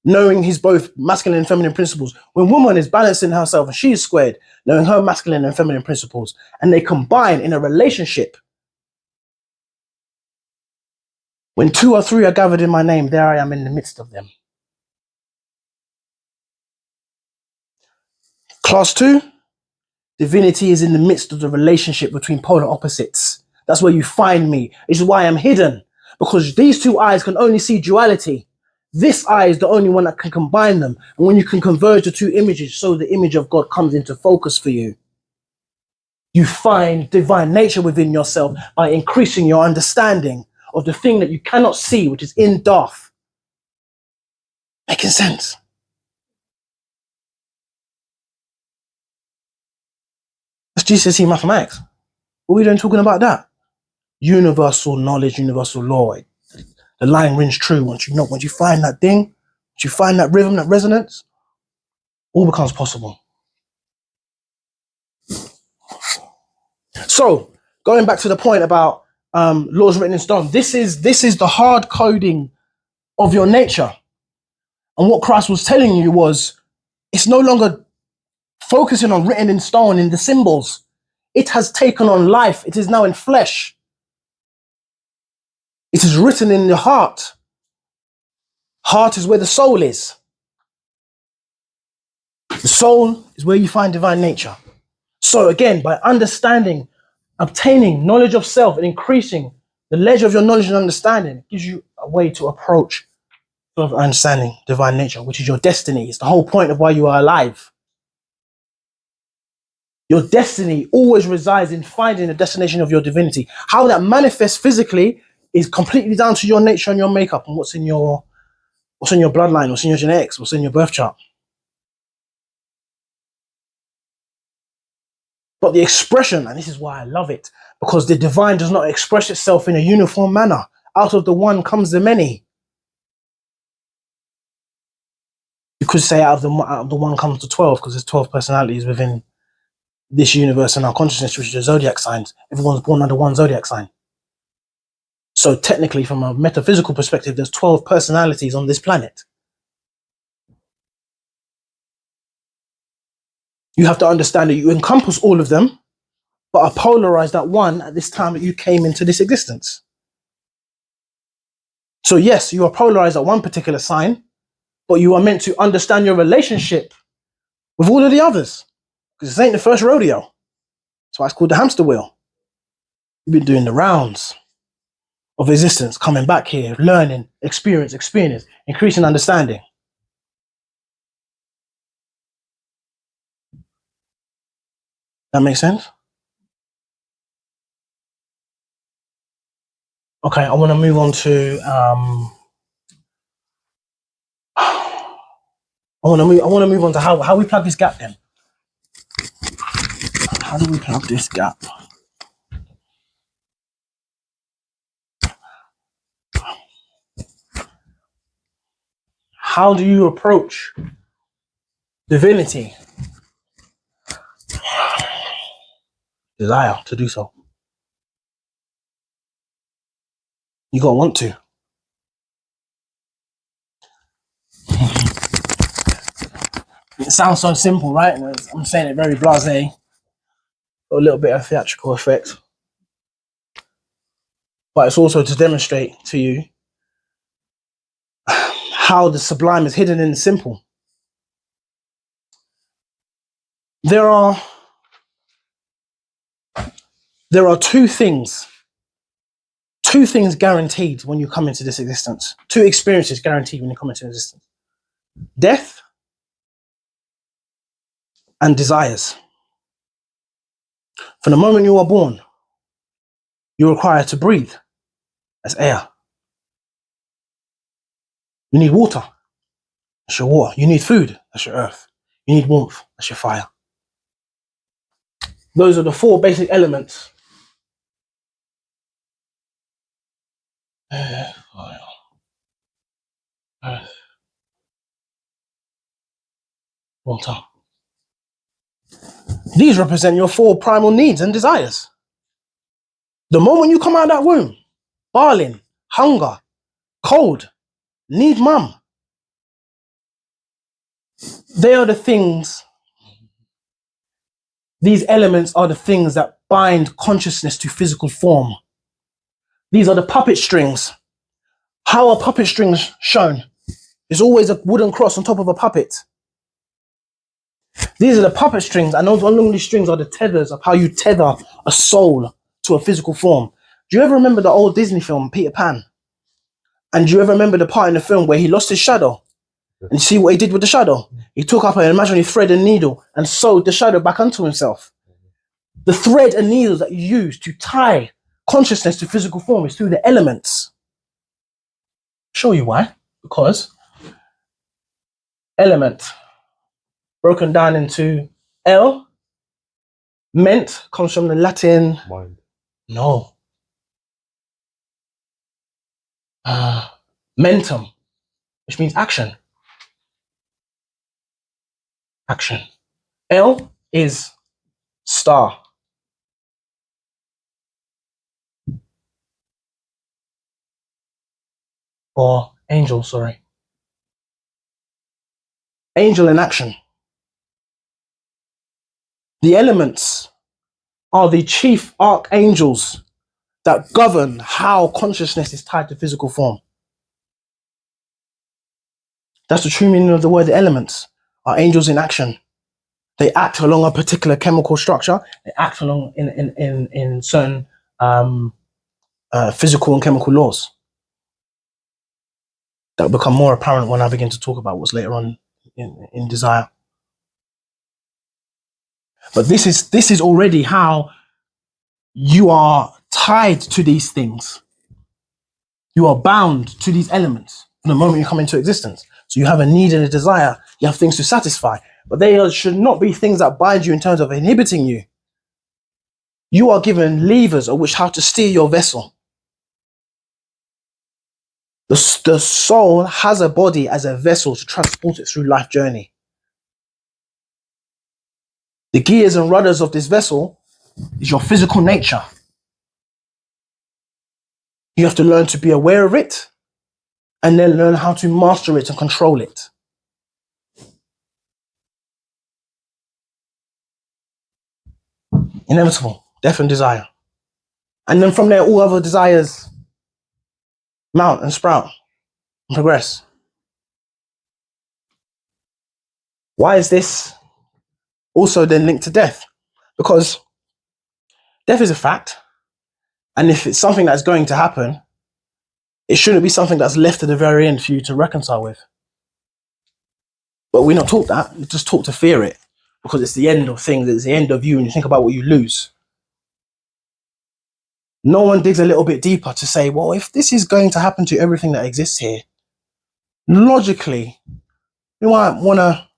knowing he's both masculine and feminine principles. When woman is balancing herself and she is squared, knowing her masculine and feminine principles, and they combine in a relationship. When 2 or 3 are gathered in my name, there I am in the midst of them. Class 2, divinity is in the midst of the relationship between polar opposites. That's where you find me. This is why I'm hidden, because these two eyes can only see duality. This eye is the only one that can combine them. And when you can converge the two images, so the image of God comes into focus for you. You find divine nature within yourself by increasing your understanding of the thing that you cannot see, which is in dark. Making sense? That's GCSE mathematics. What are we doing talking about that? Universal knowledge, universal law. The line rings true once you find that thing, once you find that rhythm, that resonance, all becomes possible. So, going back to the point about laws written in stone, this is the hard coding of your nature. And what Christ was telling you was, it's no longer focusing on written in stone in the symbols. It has taken on life. It is now in flesh. It is written in your heart. Heart is where the soul is. The soul is where you find divine nature. So again, by understanding, obtaining knowledge of self and increasing the ledger of your knowledge and understanding, gives you a way to approach sort of understanding divine nature, which is your destiny. It's the whole point of why you are alive. Your destiny always resides in finding the destination of your divinity. How that manifests physically is completely down to your nature and your makeup and what's in your bloodline, what's in your genetics, what's in your birth chart. But the expression, and this is why I love it, because the divine does not express itself in a uniform manner. Out of the one comes the many. You could say out of the one comes the 12, because there's 12 personalities within this universe and our consciousness, which is the zodiac signs. Everyone's born under one zodiac sign. So technically, from a metaphysical perspective, there's 12 personalities on this planet. You have to understand that you encompass all of them, but are polarized at one at this time that you came into this existence. So yes, you are polarized at one particular sign, but you are meant to understand your relationship with all of the others. Because this ain't the first rodeo. That's why it's called the hamster wheel. You've been doing the rounds of existence, coming back here, learning, experience, increasing understanding. That makes sense? Okay, I want to move on to I want to move on to how we plug this gap then. How do we plug this gap? How do you approach divinity? Desire to do so. You gotta want to. It sounds so simple, right? And I'm saying it very blasé, a little bit of theatrical effect. but it's also to demonstrate to you how the sublime is hidden in the simple. There are two things guaranteed when you come into this existence. Two experiences guaranteed when you come into existence. Death and desires. From the moment you are born, you're required to breathe. That's air. You need water. That's your water. You need food. That's your earth. You need warmth. That's your fire. Those are the four basic elements. Air, fire, earth, water. These represent your four primal needs and desires. The moment you come out of that womb, bawling, hunger, cold, need mum. They are the things, these elements are the things that bind consciousness to physical form. These are the puppet strings. How are puppet strings shown? There's always a wooden cross on top of a puppet. These are the puppet strings, and those along these strings are the tethers of how you tether a soul to a physical form. Do you ever remember the old Disney film, Peter Pan? And do you ever remember the part in the film where he lost his shadow? And you see what he did with the shadow? He took up an imaginary thread and needle and sewed the shadow back onto himself. The thread and needles that you use to tie consciousness to physical form is through the elements. Show you why. Because element, broken down into L, ment, comes from the Latin. Mind. No. Mentum, which means action. Action. L is star. Or angel, sorry. Angel in action. The elements are the chief archangels that govern how consciousness is tied to physical form. That's the true meaning of the word. The elements are angels in action. They act along a particular chemical structure. They act along in certain physical and chemical laws that will become more apparent when I begin to talk about what's later on in desire. But this is already how you are tied to these things. You are bound to these elements from the moment you come into existence. So you have a need and a desire. You have things to satisfy. But they should not be things that bind you in terms of inhibiting you. You are given levers of which how to steer your vessel. The soul has a body as a vessel to transport it through life journey. The gears and rudders of this vessel is your physical nature. You have to learn to be aware of it and then learn how to master it and control it. Inevitable, death and desire. And then from there, all other desires mount and sprout and progress. Why is this also then linked to death? Because death is a fact. And if it's something that's going to happen, it shouldn't be something that's left to the very end for you to reconcile with. But we're not taught that. We're just taught to fear it because it's the end of things. It's the end of you, and you think about what you lose. No one digs a little bit deeper to say, well, if this is going to happen to everything that exists here, logically, you might want to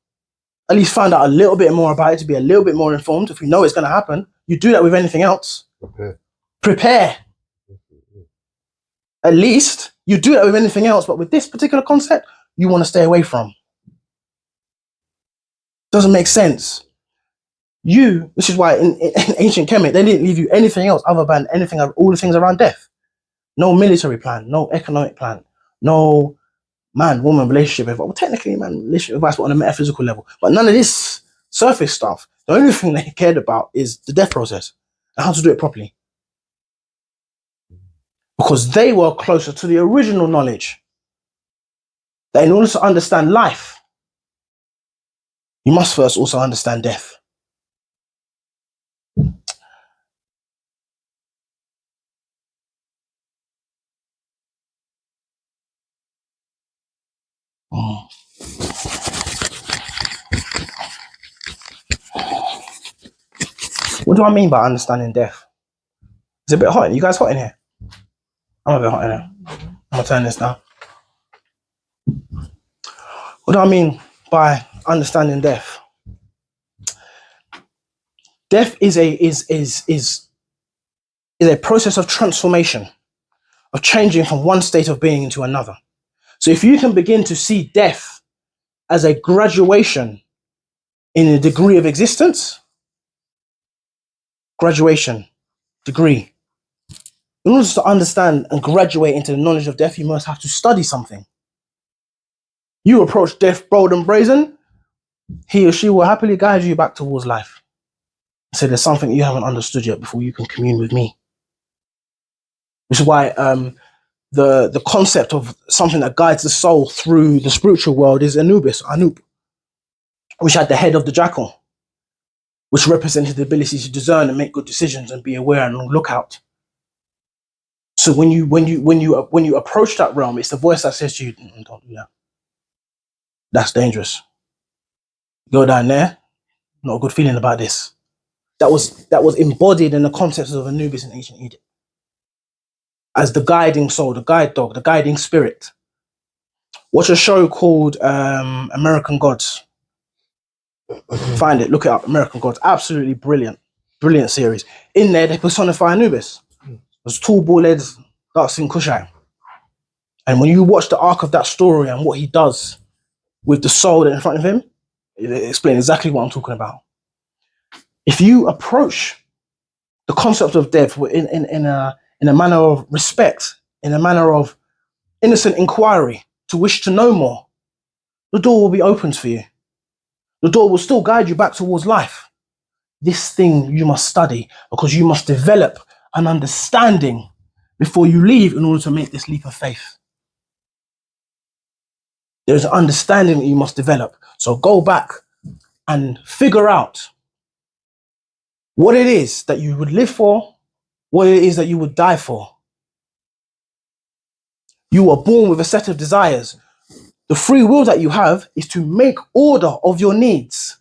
at least find out a little bit more about it to be a little bit more informed. If you know it's going to happen, you do that with anything else. Prepare. At least you do that with anything else, but with this particular concept, you want to stay away from. Doesn't make sense. This is why in ancient Kemet, they didn't leave you anything else other than all the things around death. No military plan, no economic plan, no man-woman relationship advice. Well, technically, relationship advice, but on a metaphysical level. But none of this surface stuff. The only thing they cared about is the death process and how to do it properly. because they were closer to the original knowledge. That in order to understand life, you must first also understand death. What do I mean by understanding death? It's a bit hot. You guys hot in here? I'm a bit hot in here. I'm gonna turn this down. What do I mean by understanding death? Death is a process of transformation, of changing from one state of being into another. So if you can begin to see death as a graduation in a degree of existence, graduation, degree. In order to understand and graduate into the knowledge of death, you must have to study something. You approach death bold and brazen, he or she will happily guide you back towards life. So there's something you haven't understood yet before you can commune with me. Which is why the concept of something that guides the soul through the spiritual world is Anubis, Anup, which had the head of the jackal, which represented the ability to discern and make good decisions and be aware and on lookout. So when you approach that realm, it's the voice that says to you, "Don't do that. That's dangerous. Go down there. Not a good feeling about this." That was embodied in the concepts of Anubis in ancient Egypt as the guiding soul, the guide dog, the guiding spirit. Watch a show called American Gods. Find it, look it up. American Gods, absolutely brilliant series. In there, they personify Anubis. There's tall, bald-headed, dark-skinned Kushite. And when you watch the arc of that story and what he does with the soul in front of him, it explains exactly what I'm talking about. If you approach the concept of death in a manner of respect, in a manner of innocent inquiry, to wish to know more, the door will be opened for you. The door will still guide you back towards life. This thing you must study because you must develop an understanding before you leave in order to make this leap of faith. There's an understanding that you must develop. So go back and figure out what it is that you would live for, what it is that you would die for. You are born with a set of desires. The free will that you have is to make order of your needs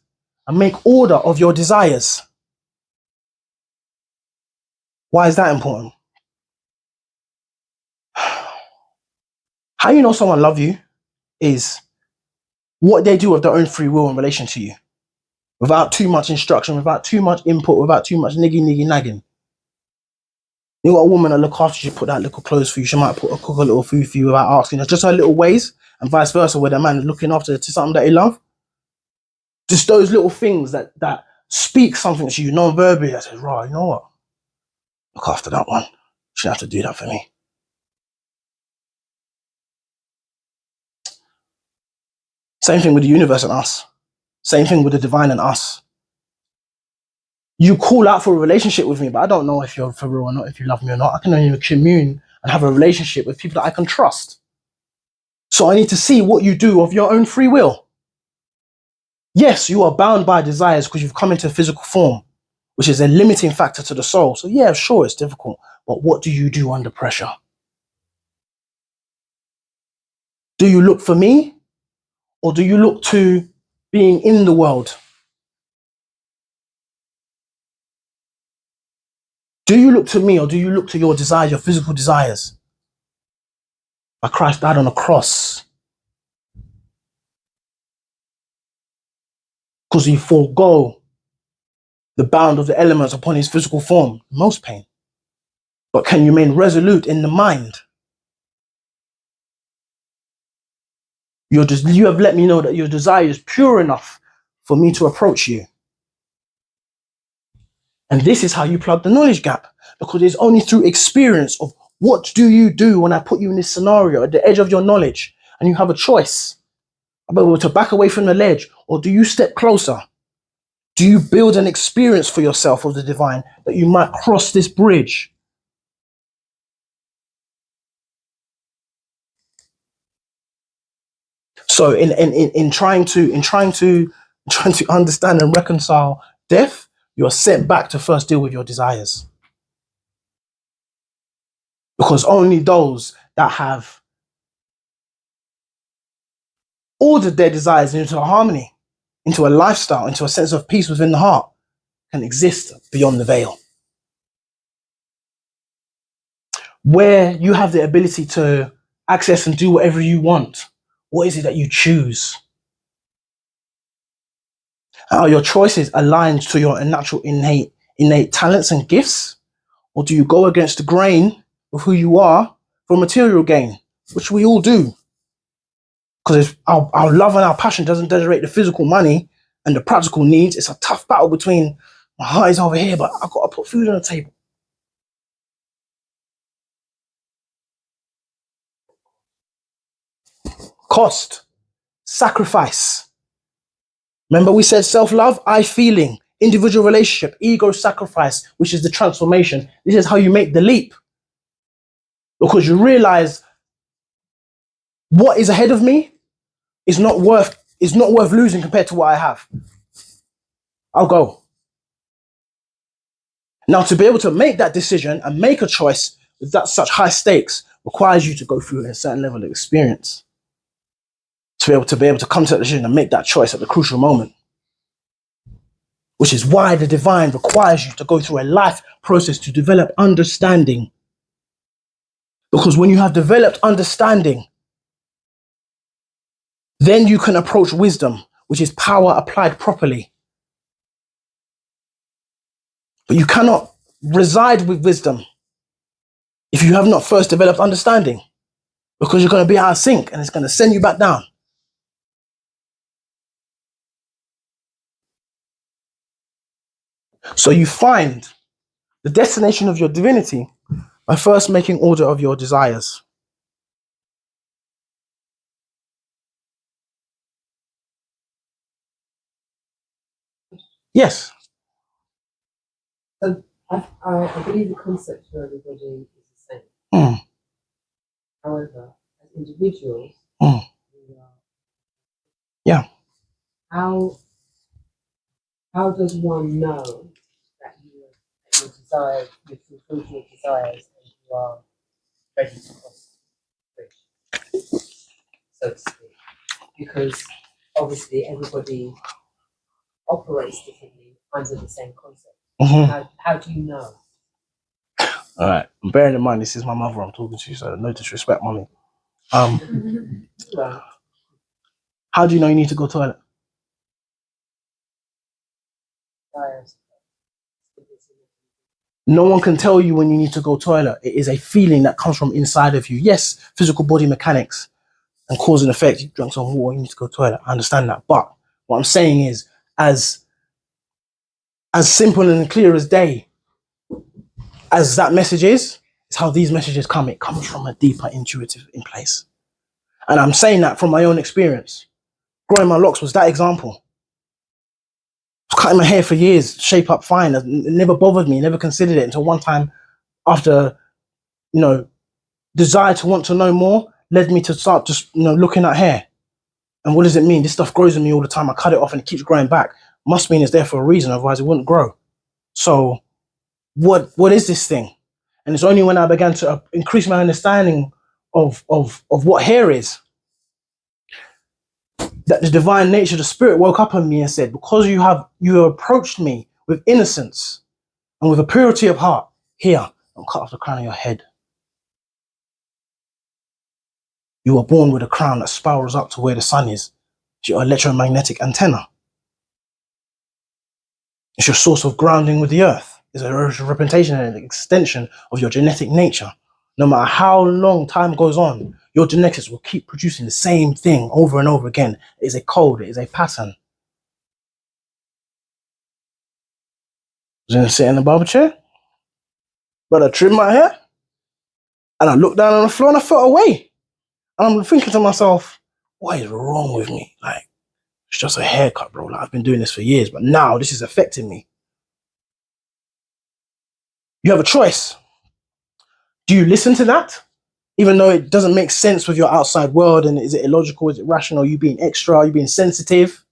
and make order of your desires. Why is that important? How you know someone loves you is what they do of their own free will in relation to you. Without too much instruction, without too much input, without too much niggy nagging. You got a woman that look after you, put out little clothes for you. She might cook a little food for you without asking. Just her little ways, and vice versa, where the man is looking after to something that he loves. Just those little things that speak something to you non-verbally that says, right, you know what? Look after that one. She have to do that for me. Same thing with the universe and us. Same thing with the divine and us. You call out for a relationship with me, but I don't know if you're for real or not, if you love me or not. I can only commune and have a relationship with people that I can trust. So I need to see what you do of your own free will. Yes, you are bound by desires because you've come into physical form, which is a limiting factor to the soul. So yeah, sure, it's difficult. But what do you do under pressure? Do you look for me? Or do you look to being in the world? Do you look to me or do you look to your desires, your physical desires? But Christ died on a cross because he forego the bound of the elements upon his physical form, most pain. But can you remain resolute in the mind? You have let me know that your desire is pure enough for me to approach you. And this is how you plug the knowledge gap, because it's only through experience of what do you do when I put you in this scenario at the edge of your knowledge and you have a choice about to back away from the ledge or do you step closer? Do you build an experience for yourself of the divine that you might cross this bridge? So in trying to understand and reconcile death, you're sent back to first deal with your desires. Because only those that have ordered their desires into a harmony, into a lifestyle, into a sense of peace within the heart, can exist beyond the veil. Where you have the ability to access and do whatever you want, what is it that you choose? Are your choices aligned to your natural innate talents and gifts? Or do you go against the grain of who you are for material gain, which we all do? Because if our love and our passion doesn't generate the physical money and the practical needs, it's a tough battle between my heart is over here, but I've got to put food on the table. Cost, sacrifice. Remember we said self-love, I feeling, individual relationship, ego sacrifice, which is the transformation. This is how you make the leap. Because you realize what is ahead of me is not worth losing compared to what I have. I'll go. Now, to be able to make that decision and make a choice with that such high stakes requires you to go through a certain level of experience to be able to come to that decision and make that choice at the crucial moment. Which is why the divine requires you to go through a life process to develop understanding. Because when you have developed understanding, then you can approach wisdom, which is power applied properly. But you cannot reside with wisdom if you have not first developed understanding, because you're going to be out of sync and it's going to send you back down. So you find the destination of your divinity by first making order of your desires. Yes. So I believe the concept for everybody is the same. Mm. However, as individuals, Mm. we are. Yeah. How does one know that your desires, you've fulfilled your desires, and you are ready to cross the bridge, so to speak? Because obviously everybody operates differently under the same concept. Mm-hmm. How do you know? All right. Bearing in mind, this is my mother I'm talking to, so no disrespect, mommy. Right. How do you know you need to go to the toilet? Desires. No one can tell you when you need to go to the toilet. It is a feeling that comes from inside of you. Yes, physical body mechanics and cause and effect. You drink some water, you need to go to the toilet. I understand that. But what I'm saying is, as simple and clear as day as that message is, it's how these messages come. It comes from a deeper intuitive in place. And I'm saying that from my own experience. Growing my locks was that example. I was cutting my hair for years, shape up fine. It never bothered me, never considered it until one time after, desire to want to know more led me to start just, looking at hair. And what does it mean? This stuff grows in me all the time. I cut it off and it keeps growing back. Must mean it's there for a reason, otherwise it wouldn't grow. So what is this thing? And it's only when I began to increase my understanding of what hair is that the divine nature, the spirit woke up on me and said, because you have approached me with innocence and with a purity of heart, here, I'll cut off the crown of your head. You were born with a crown that spirals up to where the sun is. It's your electromagnetic antenna. It's your source of grounding with the earth. It's a representation and an extension of your genetic nature. No matter how long time goes on, your genetics will keep producing the same thing over and over again. It is a code, it is a pattern. I was gonna sit in the barber chair, but I trimmed my hair, and I looked down on the floor and I felt away. And I'm thinking to myself, what is wrong with me? Like, it's just a haircut, bro. Like, I've been doing this for years, but now this is affecting me. You have a choice. Do you listen to that even though it doesn't make sense with your outside world. And is it illogical? Is it rational? Are you being extra? Are you being sensitive?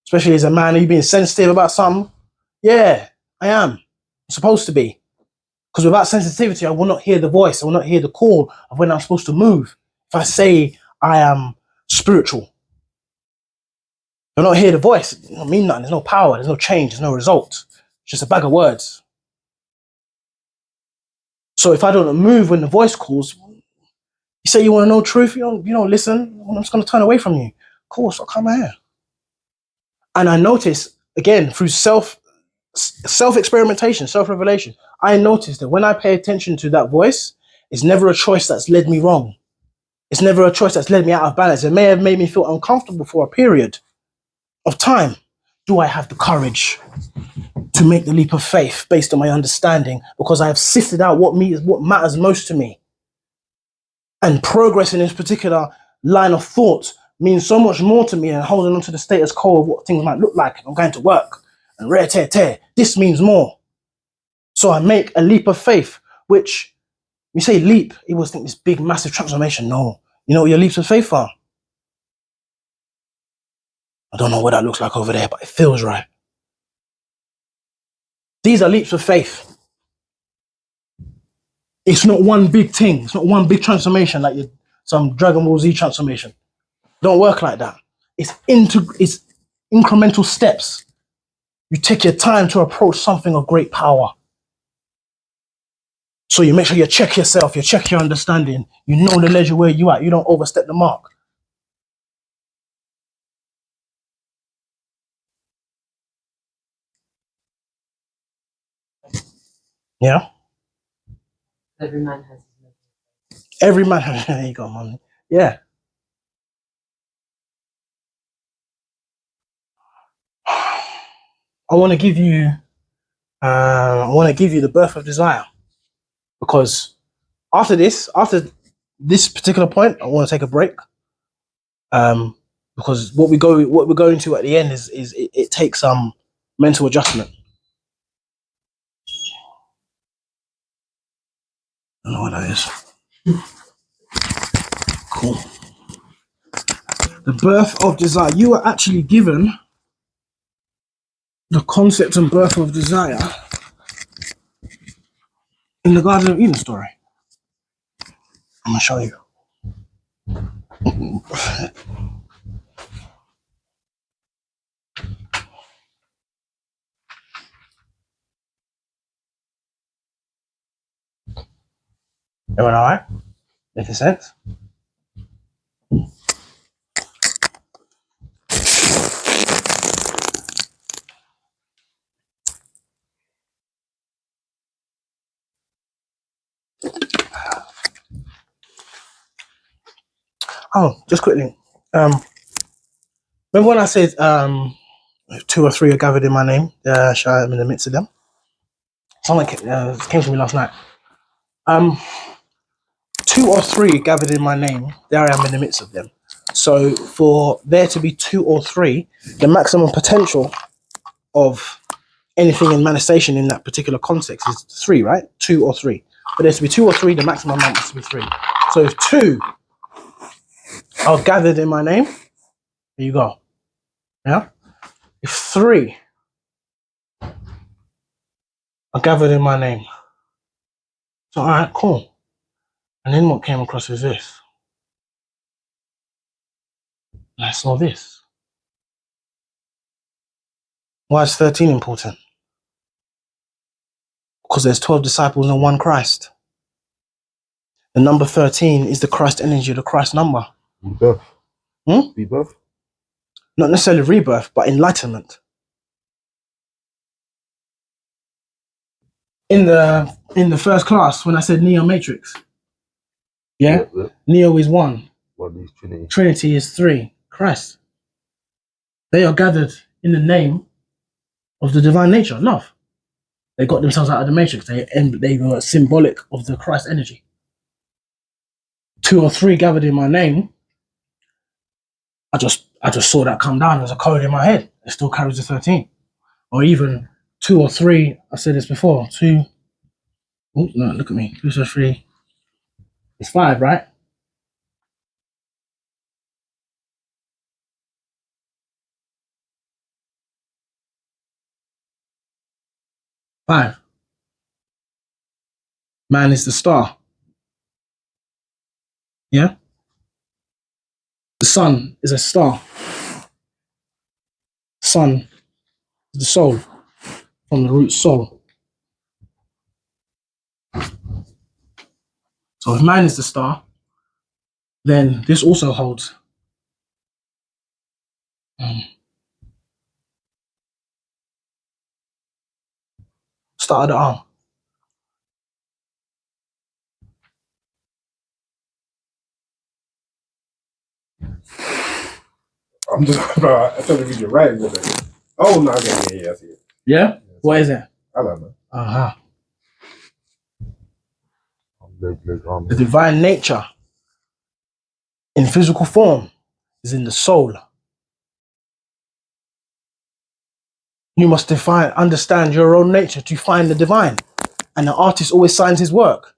Especially as a man, are you being sensitive about something? Yeah, I am. I'm supposed to be. Because without sensitivity, I will not hear the voice. I will not hear the call of when I'm supposed to move. If I say I am spiritual, I will not hear the voice. It doesn't mean nothing. There's no power. There's no change. There's no result. It's just a bag of words. So if I don't move when the voice calls, you say you want to know truth, you don't listen, I'm just going to turn away from you. Of course, I'll come here. And I notice, again, through self-experimentation, self-revelation, I notice that when I pay attention to that voice, it's never a choice that's led me wrong. It's never a choice that's led me out of balance. It may have made me feel uncomfortable for a period of time. Do I have the courage to make the leap of faith based on my understanding? Because I have sifted out what matters most to me. And progress in this particular line of thought means so much more to me than holding on to the status quo of what things might look like. I'm going to work and rare tear tear. This means more. So I make a leap of faith, which you say leap, you always think this big, massive transformation. No. You know what your leaps of faith are? I don't know what that looks like over there, but it feels right. These are leaps of faith. It's not one big thing. It's not one big transformation like some Dragon Ball Z transformation. Don't work like that. It's incremental steps. You take your time to approach something of great power. So you make sure you check yourself, you check your understanding, you know the ledger where you at, you don't overstep the mark. Yeah? Every man has his measure. Every man, there you go, man. Yeah. I want to give you the birth of desire, because after this particular point, I want to take a break. Because what we're going to at the end is it takes some mental adjustment. I don't know what that is. Cool. The birth of desire. You are actually given the concept and birth of desire in the Garden of Eden story. I'm gonna show you. Everyone all right? Making sense? Oh, just quickly. Remember when I said 2 or 3 are gathered in my name? I'm in the midst of them. Someone came to me last night. 2 or 3 gathered in my name, there I am in the midst of them. So for there to be 2 or 3, the maximum potential of anything in manifestation in that particular context is 3, right? 2 or 3. But there to be 2 or 3, the maximum amount has to be 3. So if 2 are gathered in my name, there you go. Yeah? If 3 are gathered in my name. So, all right, cool. And then what came across is this. And I saw this. Why is 13 important? Because there's 12 disciples and 1 Christ. The number 13 is the Christ energy, the Christ number. Rebirth. Hmm? Rebirth. Not necessarily rebirth, but enlightenment. In the first class, when I said Neo Matrix, yeah? Neo is 1. One is Trinity. Trinity is 3. Christ. They are gathered in the name of the divine nature, love. They got themselves out of the matrix. They were symbolic of the Christ energy. 2 or 3 gathered in my name. I just saw that come down as a code in my head. It still carries the 13. Or even 2 or 3, I said this before, 2. Oh, no, look at me. 2 or 3. It's 5, right? Five. Man is the star. Yeah? The sun is a star. Sun is the soul, from the root soul. So if man is the star, then this also holds. Start of the arm. I'm just bro, I tried to read your writing. Oh no, okay, yeah, I see it. Yeah? What is it? I don't know. Uh-huh. The The divine nature in physical form is in the soul. You must understand your own nature to find the divine. And the artist always signs his work.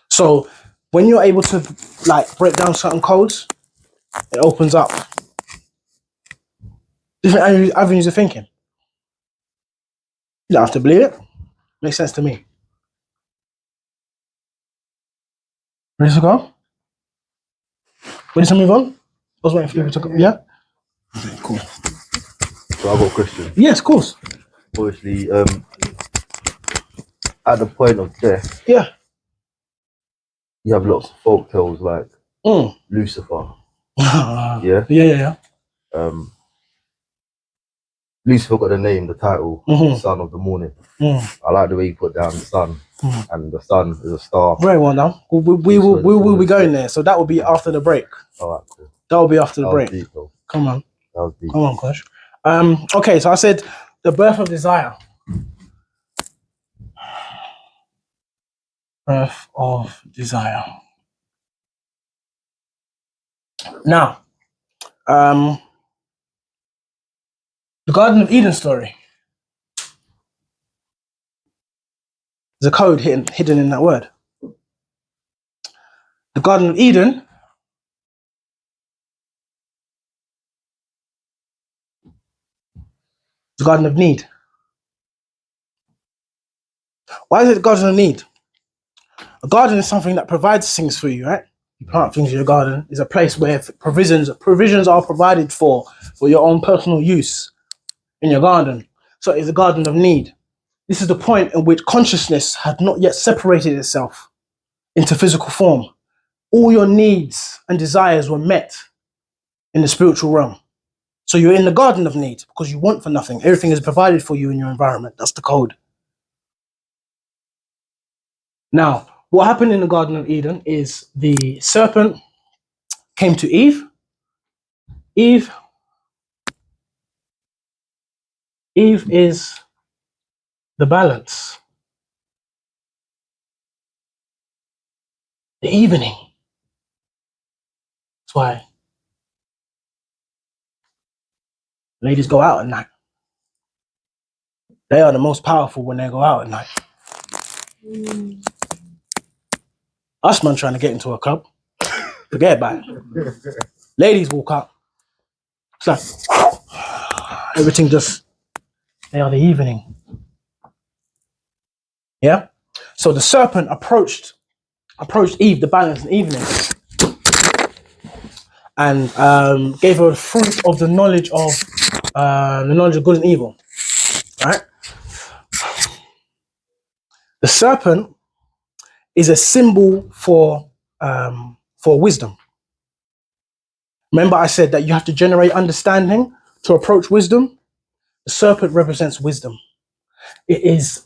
So when you're able to like break down certain codes, it opens up different avenues of thinking. You don't have to believe it. Makes sense to me. Ready to go? Ready to move on? I was waiting for you to come. Yeah? Okay, cool. So I've got a question. Yes, of course. Obviously, at the point of death, Yeah. you have lots of folk tales like Lucifer. Yeah? Yeah. Lucifer got the name, the title, Son of the Morning. I like the way you put down the sun, and the sun is a star. Very well now. We will be going there. So that will be after the break. All right, cool. That will be after the That break. was deep, though. Come on. That was deep. Come on, Kosh. Okay, so I said the birth of desire. Birth of desire. Now, the Garden of Eden story. There's a code hidden in that word. The Garden of Eden is the Garden of Need. Why is it the Garden of Need? A garden is something that provides things for you, right? You plant things in your garden. It's a place where provisions are provided for your own personal use in your garden. So it's a garden of need. This is the point in which consciousness had not yet separated itself into physical form. All your needs and desires were met in the spiritual realm. So you're in the garden of need because you want for nothing. Everything is provided for you in your environment. That's the code. Now, what happened in the Garden of Eden is the serpent came to Eve. Eve is the balance, the evening. That's why ladies go out at night. They are the most powerful when they go out at night. Us man trying to get into a club, forget about it. Ladies walk up. It's like everything just, they are the evening. Yeah? So the serpent approached Eve, the balance in evening, and gave her the fruit of the knowledge of good and evil. Right? The serpent is a symbol for wisdom. Remember I said that you have to generate understanding to approach wisdom? The serpent represents wisdom. It is,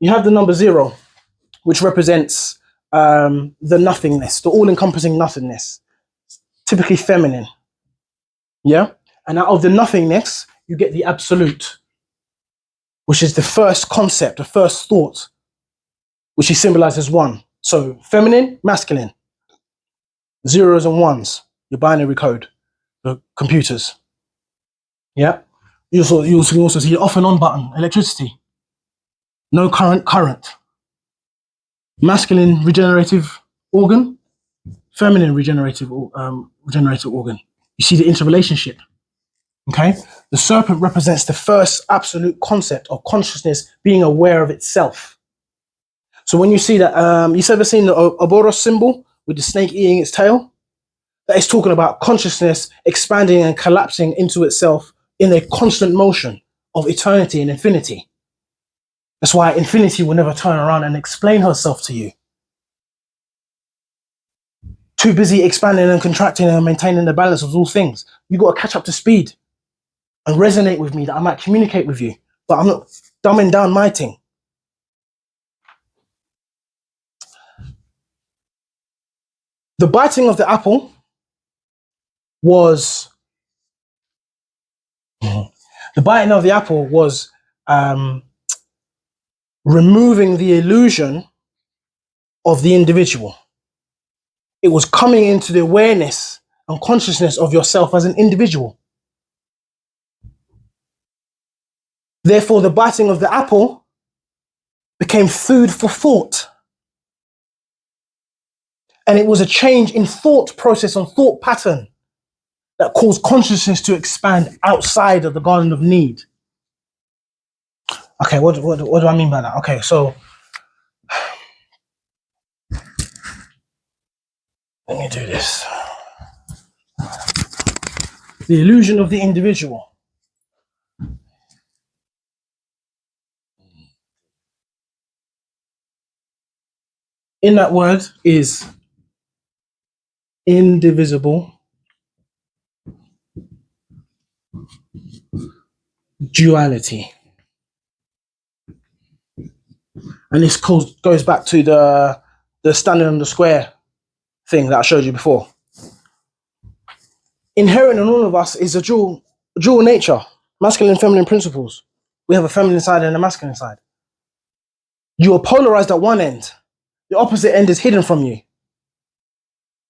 you have the number 0, which represents the nothingness, the all-encompassing nothingness, typically feminine. Yeah? And out of the nothingness, you get the absolute, which is the first concept, the first thought, which is symbolized as 1. So feminine, masculine, 0s and 1s, your binary code, the computers. Yeah. You also see the off and on button, electricity. No current. Masculine regenerative organ, feminine regenerative organ. You see the interrelationship. Okay? The serpent represents the first absolute concept of consciousness being aware of itself. So when you see that, you've ever seen the Ouroboros symbol with the snake eating its tail? That is talking about consciousness expanding and collapsing into itself in a constant motion of eternity and infinity. That's why infinity will never turn around and explain herself to you. Too busy expanding and contracting and maintaining the balance of all things. You got to catch up to speed and resonate with me that I might communicate with you, but I'm not dumbing down my thing. The biting of the apple was removing the illusion of the individual. It was coming into the awareness and consciousness of yourself as an individual. Therefore, the biting of the apple became food for thought. And it was a change in thought process and thought pattern that caused consciousness to expand outside of the garden of need. Okay, what do I mean by that? Okay, so let me do this. The illusion of the individual. In that word is indivisible duality. And this goes back to the standing on the square thing that I showed you before. Inherent in all of us is a dual nature, masculine and feminine principles. We have a feminine side and a masculine side. You are polarized at one end. The opposite end is hidden from you.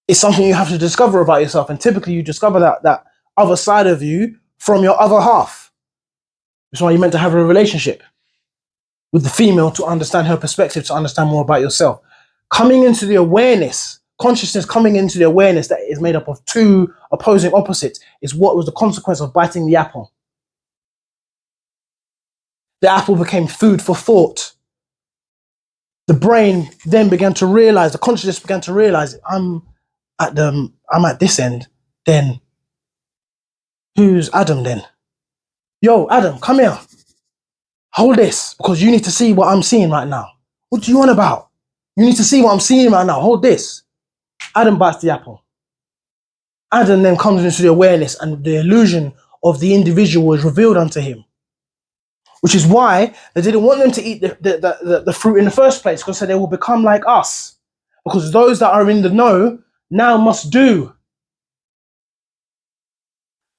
It's something you have to discover about yourself. And typically you discover that other side of you from your other half. That's why you're meant to have a relationship with the female to understand her perspective, to understand more about yourself. Coming into the awareness, consciousness coming into the awareness that is made up of two opposing opposites is what was the consequence of biting the apple. The apple became food for thought. The brain then began to realize, the consciousness began to realize, I'm at this end, then who's Adam then? Yo, Adam, come here. Hold this, because you need to see what I'm seeing right now. What do you want about? You need to see what I'm seeing right now. Hold this. Adam bites the apple. Adam then comes into the awareness and the illusion of the individual is revealed unto him. Which is why they didn't want them to eat the fruit in the first place, because they will become like us. Because those that are in the know now must do.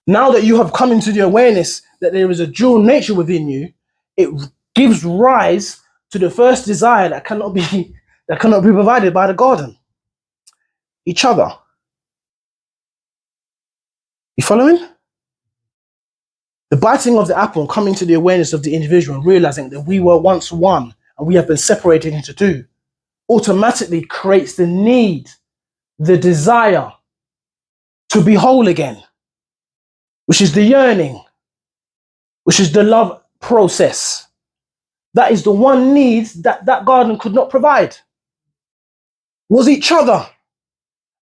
Now that you have come into the awareness that there is a dual nature within you, it gives rise to the first desire that cannot be provided by the garden. Each other. You following? The biting of the apple and coming to the awareness of the individual and realizing that we were once one and we have been separated into two automatically creates the need, the desire to be whole again, which is the yearning, which is the love process. That is the one need that garden could not provide. Was each other.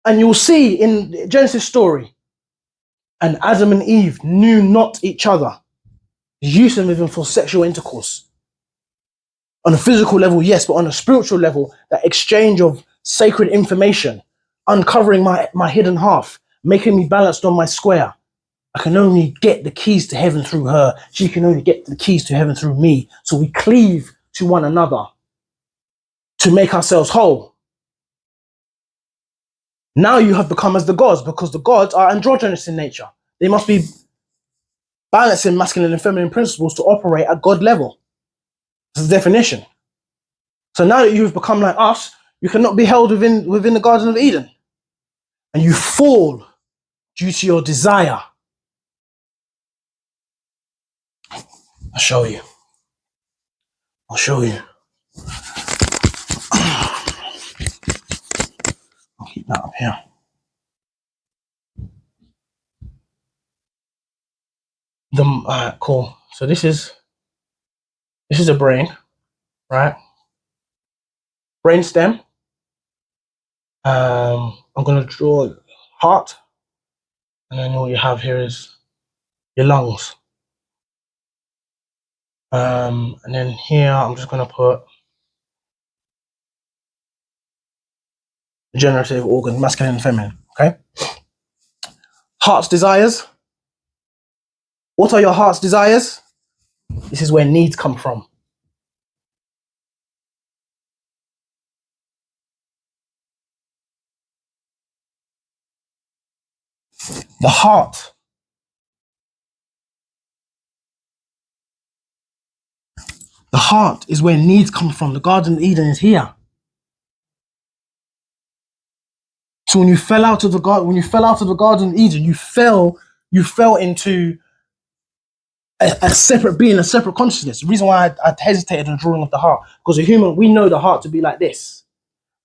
And you'll see in the Genesis story, and Adam and Eve knew not each other, using them for sexual intercourse. On a physical level, yes, but on a spiritual level, that exchange of sacred information, uncovering my hidden half, making me balanced on my square. I can only get the keys to heaven through her. She can only get the keys to heaven through me. So we cleave to one another to make ourselves whole. Now you have become as the gods, because the gods are androgynous in nature. They must be balancing masculine and feminine principles to operate at God level. This is the definition. So now that you've become like us, you cannot be held within the Garden of Eden. And you fall due to your desire. I'll show you. I'll show you. I'll keep that up here. Alright, cool. So this is a brain, right? Brain stem. I'm gonna draw heart, and then all you have here is your lungs. And then here I'm just gonna put generative organ, masculine and feminine. Okay. Heart's desires. What are your heart's desires? This is where needs come from. The heart. The heart is where needs come from. The Garden of Eden is here. So when you fell out of the Garden of Eden, you fell into a separate being, a separate consciousness. The reason why I hesitated in drawing of the heart, because a human, we know the heart to be like this.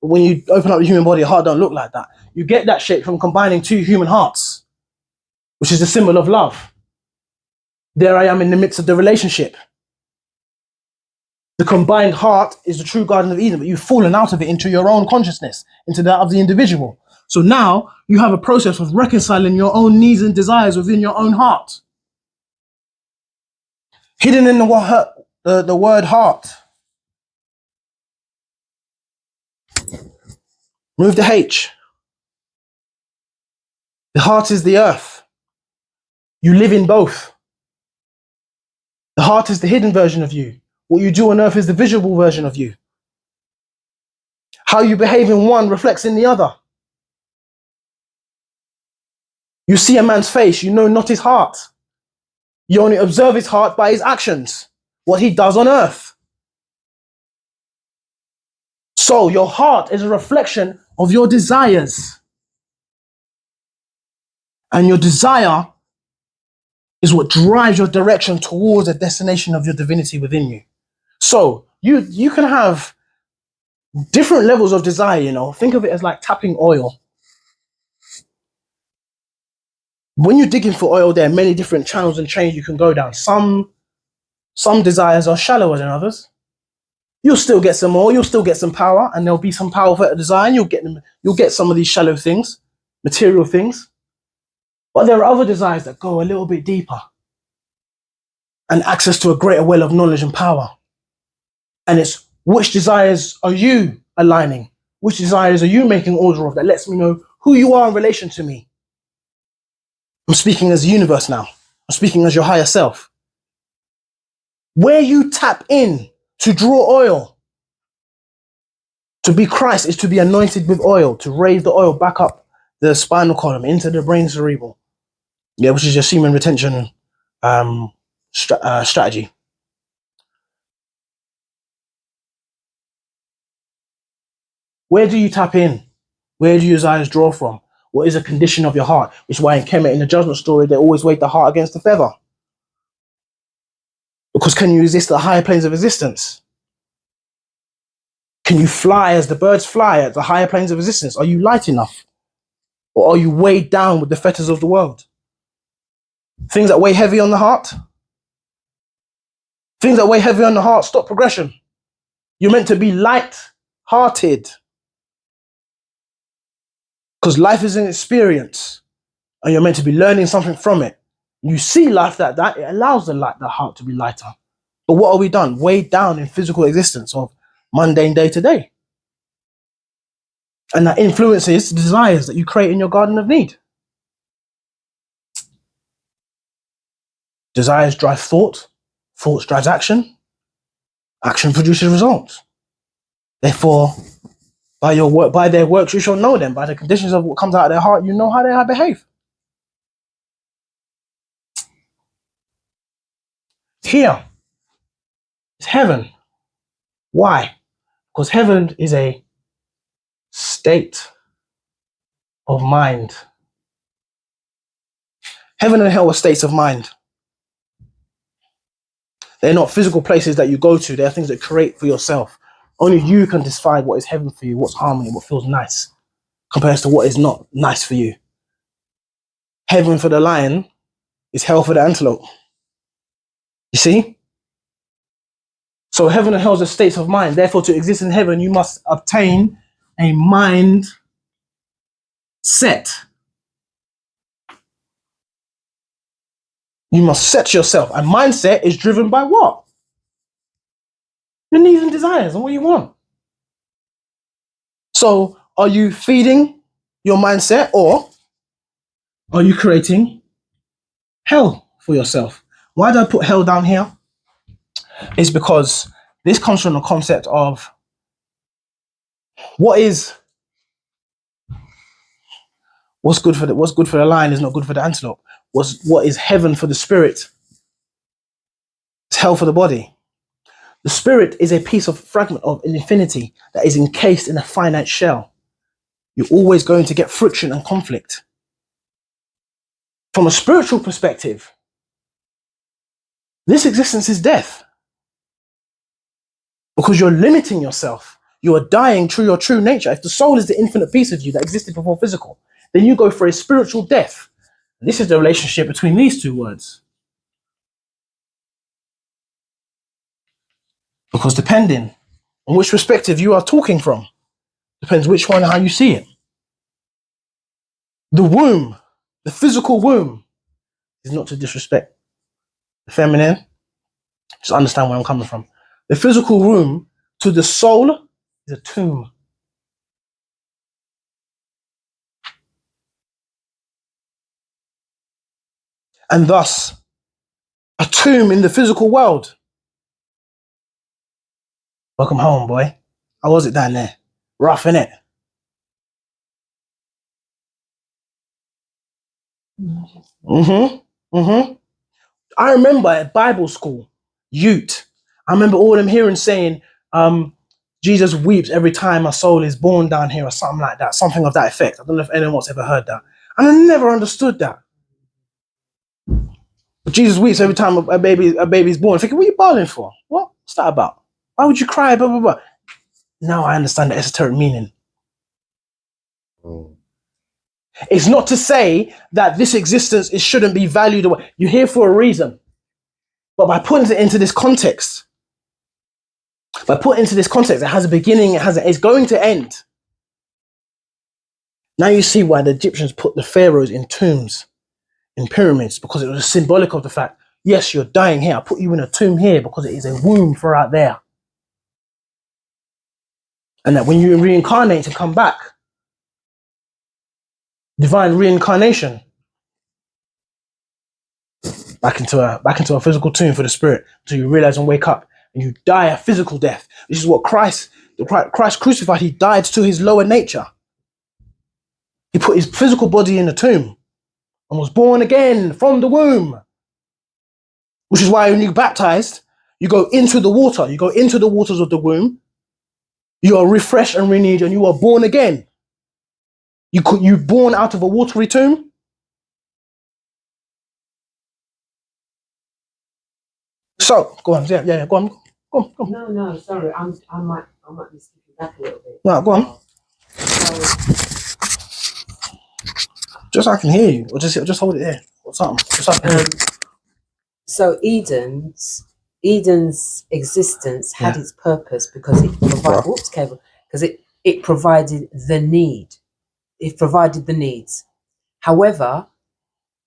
But when you open up the human body, the heart don't look like that. You get that shape from combining two human hearts, which is the symbol of love. There I am in the midst of the relationship. The combined heart is the true Garden of Eden, but you've fallen out of it into your own consciousness, into that of the individual. So now you have a process of reconciling your own needs and desires within your own heart. Hidden in the word heart. Move the H. The heart is the earth. You live in both. The heart is the hidden version of you. What you do on earth is the visible version of you. How you behave in one reflects in the other. You see a man's face, you know not his heart. You only observe his heart by his actions, what he does on earth. So your heart is a reflection of your desires. And your desire is what drives your direction towards the destination of your divinity within you. So you can have different levels of desire, you know. Think of it as like tapping oil. When you're digging for oil, there are many different channels and chains you can go down. Some desires are shallower than others. You'll still get some oil, you'll still get some power, and there'll be some powerful desire, and you'll get some of these shallow things, material things. But there are other desires that go a little bit deeper and access to a greater well of knowledge and power. And it's which desires are you aligning? Which desires are you making order of that lets me know who you are in relation to me? I'm speaking as the universe now. I'm speaking as your higher self. Where you tap in to draw oil, to be Christ is to be anointed with oil, to raise the oil back up the spinal column into the brain cerebral. Yeah, which is your semen retention strategy. Where do you tap in? Where do your desires draw from? What is a condition of your heart? Which is why in Kemet, in the judgment story, they always weigh the heart against the feather. Because can you resist the higher planes of existence? Can you fly as the birds fly at the higher planes of existence? Are you light enough? Or are you weighed down with the fetters of the world? Things that weigh heavy on the heart. Things that weigh heavy on the heart stop progression. You're meant to be light-hearted. Because life is an experience. And you're meant to be learning something from it. You see life like that, it allows the heart to be lighter. But what are we done? Weighed down in physical existence of mundane day to day. And that influences the desires that you create in your garden of need. Desires drive thought. Thoughts drives action. Action produces results. Therefore, by their works you shall know them. By the conditions of what comes out of their heart, you know how they behave. Here is heaven. Why? Because heaven is a state of mind. Heaven and hell are states of mind. They're not physical places that you go to. They're things that you create for yourself. Only you can decide what is heaven for you, what's harmony, what feels nice, compared to what is not nice for you. Heaven for the lion is hell for the antelope. You see? So heaven and hell are states of mind. Therefore, to exist in heaven, you must obtain a mind set. You must set yourself. And mindset is driven by what? Your needs and desires and what you want. So are you feeding your mindset, or are you creating hell for yourself? Why did I put hell down here? It's because this comes from the concept of what's good for the lion is not good for the antelope. What is heaven for the spirit? It's hell for the body. The spirit is a piece of fragment of an infinity that is encased in a finite shell. You're always going to get friction and conflict. From a spiritual perspective, this existence is death. Because you're limiting yourself. You are dying through your true nature. If the soul is the infinite piece of you that existed before physical, then you go for a spiritual death. This is the relationship between these two words. Because depending on which perspective you are talking from, depends which one and how you see it. The womb, the physical womb, is not to disrespect the feminine. Just understand where I'm coming from. The physical womb to the soul is a tomb. And thus, a tomb in the physical world. Welcome home, boy. How was it down there? Rough, innit? I remember at Bible school, Ute, I remember all them hearing saying, Jesus weeps every time a soul is born down here, or something like that, something of that effect. I don't know if anyone's ever heard that. And I never understood that. But Jesus weeps every time a baby's born. I'm thinking, what are you bawling for? What's that about? Why would you cry? Blah, blah, blah. Now I understand the esoteric meaning. It's not to say that this existence shouldn't be valued. You're here for a reason. But by putting it into this context, it has a beginning, it's going to end. Now you see why the Egyptians put the pharaohs in tombs, in pyramids, because it was symbolic of the fact, yes, you're dying here. I put you in a tomb here because it is a womb for out there. And that when you reincarnate and come back, divine reincarnation, back into a physical tomb for the spirit, until you realize and wake up and you die a physical death. This is what Christ crucified. He died to his lower nature. He put his physical body in a tomb and was born again from the womb. Which is why when you're baptized, you go into the water. You go into the waters of the womb. You are refreshed and renewed, and you are born again. You born out of a watery tomb. So go on, yeah, go on. No, sorry, I might be skipping back a little bit. No, go on. Just so I can hear you, or just hold it there, or something. So Eden's existence had its purpose because it provided it provided the need. It provided the needs. However,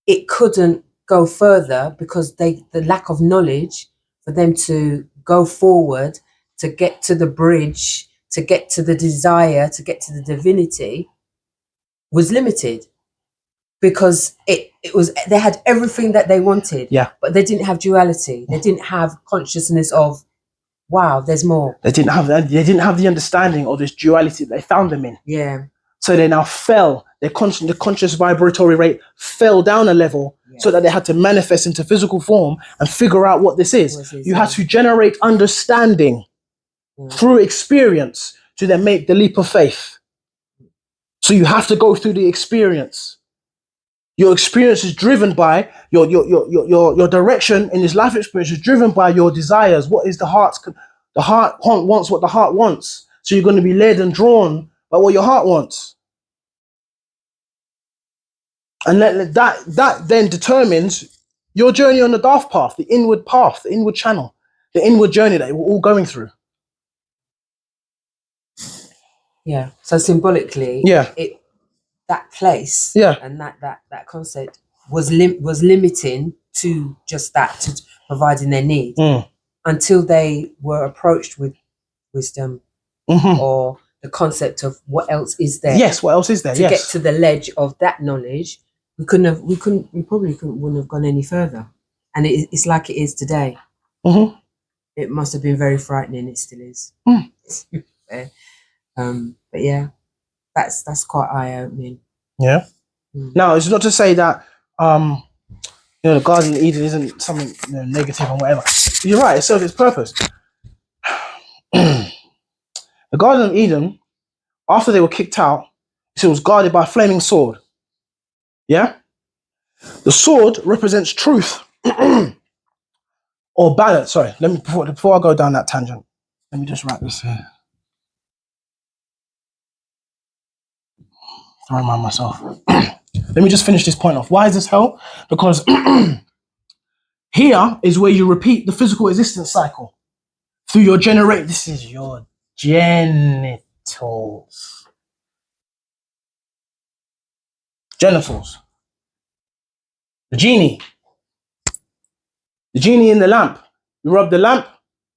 it couldn't go further because the lack of knowledge for them to go forward, to get to the bridge, to get to the desire, to get to the divinity was limited. Because they had everything that they wanted, but they didn't have duality. They didn't have consciousness of, wow, there's more. They didn't have the understanding of this duality that they found them in. Yeah. So they now fell. The conscious vibratory rate fell down a level, so that they had to manifest into physical form and figure out what this is. You had to generate understanding through experience to then make the leap of faith. So you have to go through the experience. Your experience is driven by your direction in this life experience is driven by your desires. What is the heart wants what the heart wants. So you're going to be led and drawn by what your heart wants. And that then determines your journey on the daft path, the inward path, the inward channel, the inward journey that we're all going through. Yeah. So symbolically, Yeah. that place, Yeah. and that concept was limiting to just that, to providing their need, until they were approached with wisdom, or the concept of what else is there. Yes, what else is there? To get to the ledge of that knowledge, we probably wouldn't have gone any further. And it's like it is today. It must have been very frightening. It still is. But yeah, that's quite eye-opening. Yeah. Now, it's not to say that the Garden of Eden isn't something negative and whatever. You're right, it served its purpose. The Garden of Eden, after they were kicked out, it was guarded by a flaming sword. Yeah? The sword represents truth. Or balance. Sorry, let me before I go down that tangent, let me just write this here. To remind myself. Let me just finish this point off. Why is this hell? Because here is where you repeat the physical existence cycle through your generate. This is your genitals. Genitals. The genie. The genie in the lamp. You rub the lamp,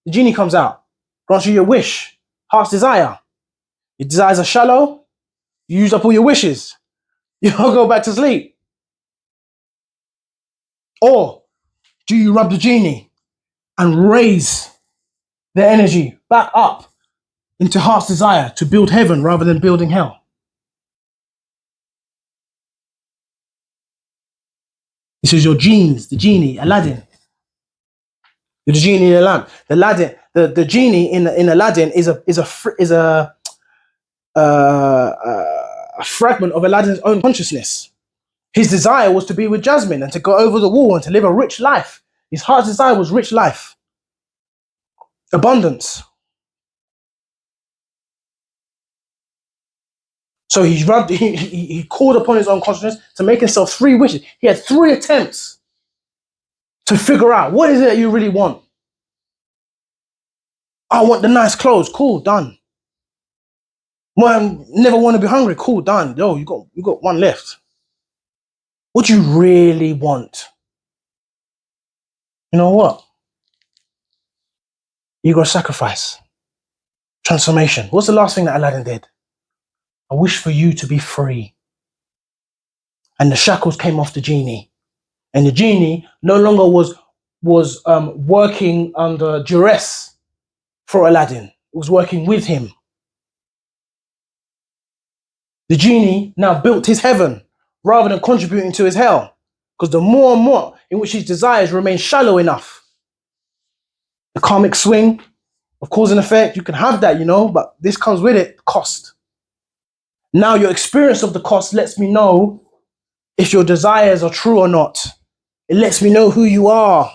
the genie comes out. Grants you your wish. Heart's desire. Your desires are shallow. You used up all your wishes. You don't go back to sleep. Or do you rub the genie and raise the energy back up into heart's desire to build heaven rather than building hell? This is your genes, the genie, Aladdin. The genie in the lamp. The genie in Aladdin is a fragment of Aladdin's own consciousness. His desire was to be with Jasmine and to go over the wall and to live a rich life. His heart's desire was rich life, abundance. So he called upon his own consciousness to make himself 3 wishes. He had 3 attempts to figure out what is it that you really want. I want the nice clothes. Cool, done. Well, never want to be hungry. Cool, done. Yo, you got 1 left. What do you really want? You know what? You got to sacrifice. Transformation. What's the last thing that Aladdin did? I wish for you to be free. And the shackles came off the genie. And the genie no longer was working under duress for Aladdin. It was working with him. The genie now built his heaven rather than contributing to his hell. Because the more and more in which his desires remain shallow enough, the karmic swing of cause and effect, you can have that, but this comes with it, cost. Now your experience of the cost lets me know if your desires are true or not. It lets me know who you are.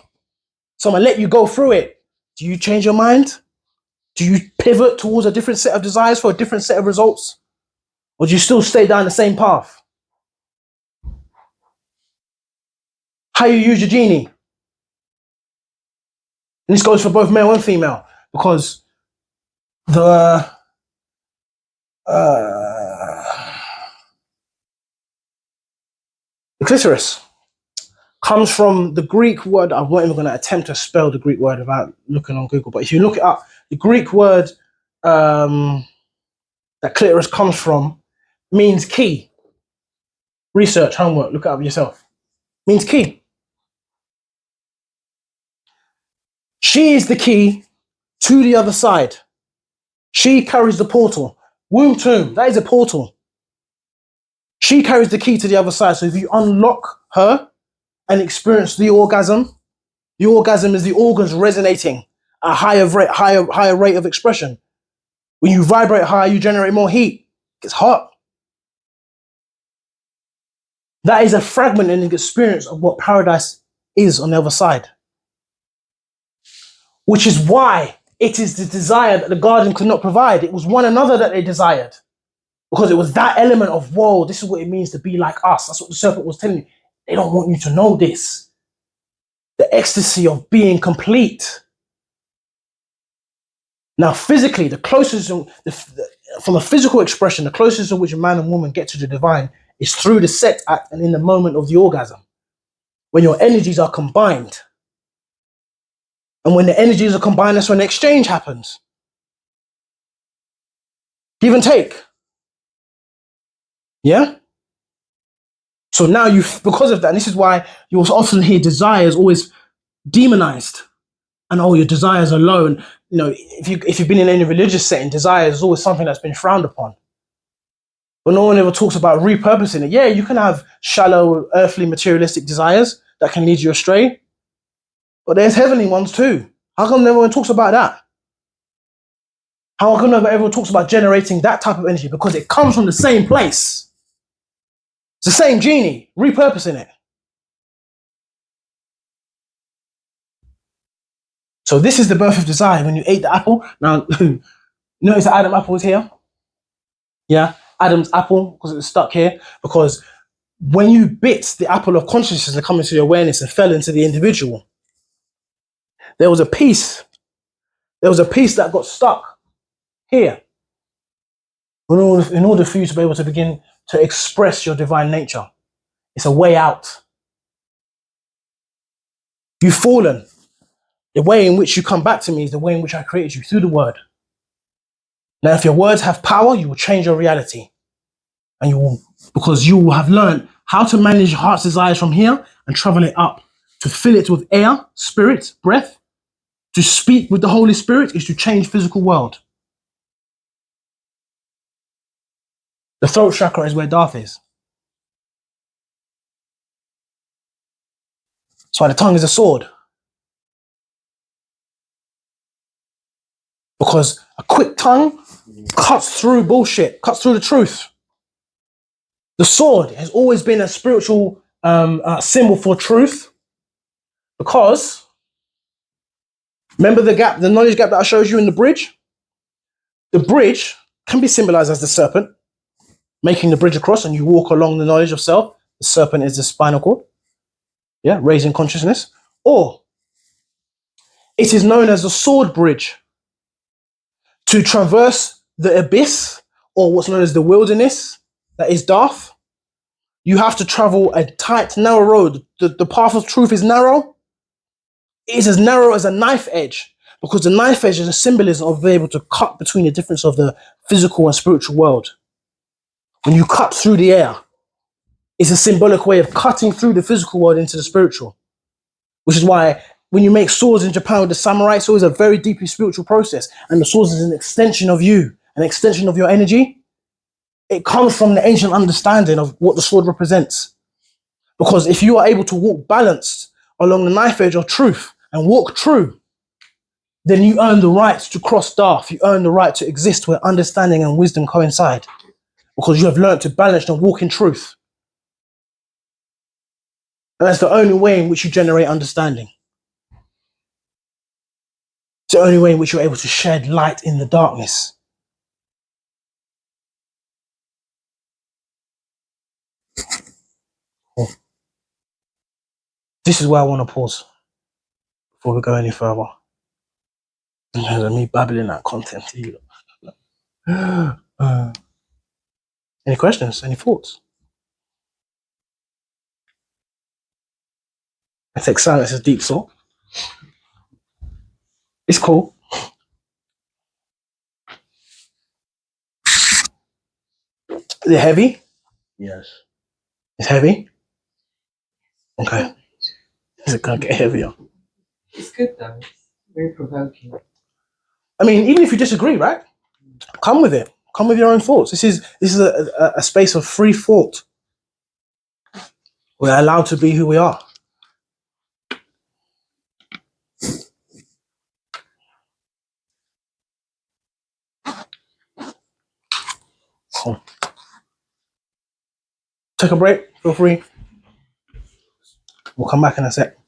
So I'm going to let you go through it. Do you change your mind? Do you pivot towards a different set of desires for a different set of results? Or do you still stay down the same path? How you use your genie. And this goes for both male and female, because the clitoris comes from the Greek word. I'm not even going to attempt to spell the Greek word without looking on Google, but if you look it up, the Greek word that clitoris comes from means key. Research, homework, look it up yourself. Means key. She is the key to the other side. She carries the portal. Womb tomb, that is a portal. She carries the key to the other side. So if you unlock her and experience the orgasm is the organs resonating at a higher rate of expression. When you vibrate higher, you generate more heat. It's hot. That is a fragment and experience of what paradise is on the other side. Which is why it is the desire that the garden could not provide. It was one another that they desired. Because it was that element of, whoa, this is what it means to be like us. That's what the serpent was telling you. They don't want you to know this. The ecstasy of being complete. Now, physically, the closest, from a physical expression, the closest in which a man and woman get to the divine is through the sex act and in the moment of the orgasm. When your energies are combined. And when the energies are combined, that's when the exchange happens. Give and take. Yeah? So now because of that, and this is why you will often hear desires always demonized. And your desires are low. And if you've been in any religious setting, desire is always something that's been frowned upon. But no one ever talks about repurposing it. Yeah, you can have shallow, earthly, materialistic desires that can lead you astray. But there's heavenly ones too. How come no one talks about that? How come everyone talks about generating that type of energy? Because it comes from the same place. It's the same genie, repurposing it. So this is the birth of desire. When you ate the apple, now notice that Adam's apple is here. Yeah, Adam's apple, because it was stuck here. Because when you bit the apple of consciousness and come into the awareness and fell into the individual, there was a piece that got stuck here. In order for you to be able to begin to express your divine nature, it's a way out. You've fallen. The way in which you come back to me is the way in which I created you, through the word. Now, if your words have power, you will change your reality. And because you will have learned how to manage your heart's desires from here and travel it up. To fill it with air, spirit, breath. To speak with the Holy Spirit is to change physical world. The throat chakra is where Darth is. That's why the tongue is a sword. Because a quick tongue cuts through bullshit, cuts through the truth. The sword has always been a spiritual symbol for truth. Because, remember the knowledge gap that I showed you in the bridge? The bridge can be symbolized as the serpent, making the bridge across, and you walk along the knowledge of self. The serpent is the spinal cord. Yeah, raising consciousness. Or it is known as the sword bridge. To traverse the abyss, or what's known as the wilderness, that is Darth, you have to travel a tight, narrow road. The path of truth is narrow. It is as narrow as a knife edge, because the knife edge is a symbolism of being able to cut between the difference of the physical and spiritual world. When you cut through the air, it's a symbolic way of cutting through the physical world into the spiritual. Which is why when you make swords in Japan with the samurai, it's always a very deeply spiritual process. And the sword is an extension of you, an extension of your energy. It comes from the ancient understanding of what the sword represents. Because if you are able to walk balanced along the knife edge of truth and walk true, then you earn the right to cross Darth. You earn the right to exist where understanding and wisdom coincide. Because you have learned to balance and walk in truth. And that's the only way in which you generate understanding. It's the only way in which you're able to shed light in the darkness. This is where I want to pause before we go any further. Me babbling that content to you. Any questions? Any thoughts? I take silence as deep thought. It's cool. Is it heavy? Yes. It's heavy? Okay. Is it going to get heavier? It's good though. It's very provoking. I mean, even if you disagree, right? Come with it. Come with your own thoughts. This is a space of free thought. We're allowed to be who we are. Cool. Take a break. Feel free. We'll come back in a sec.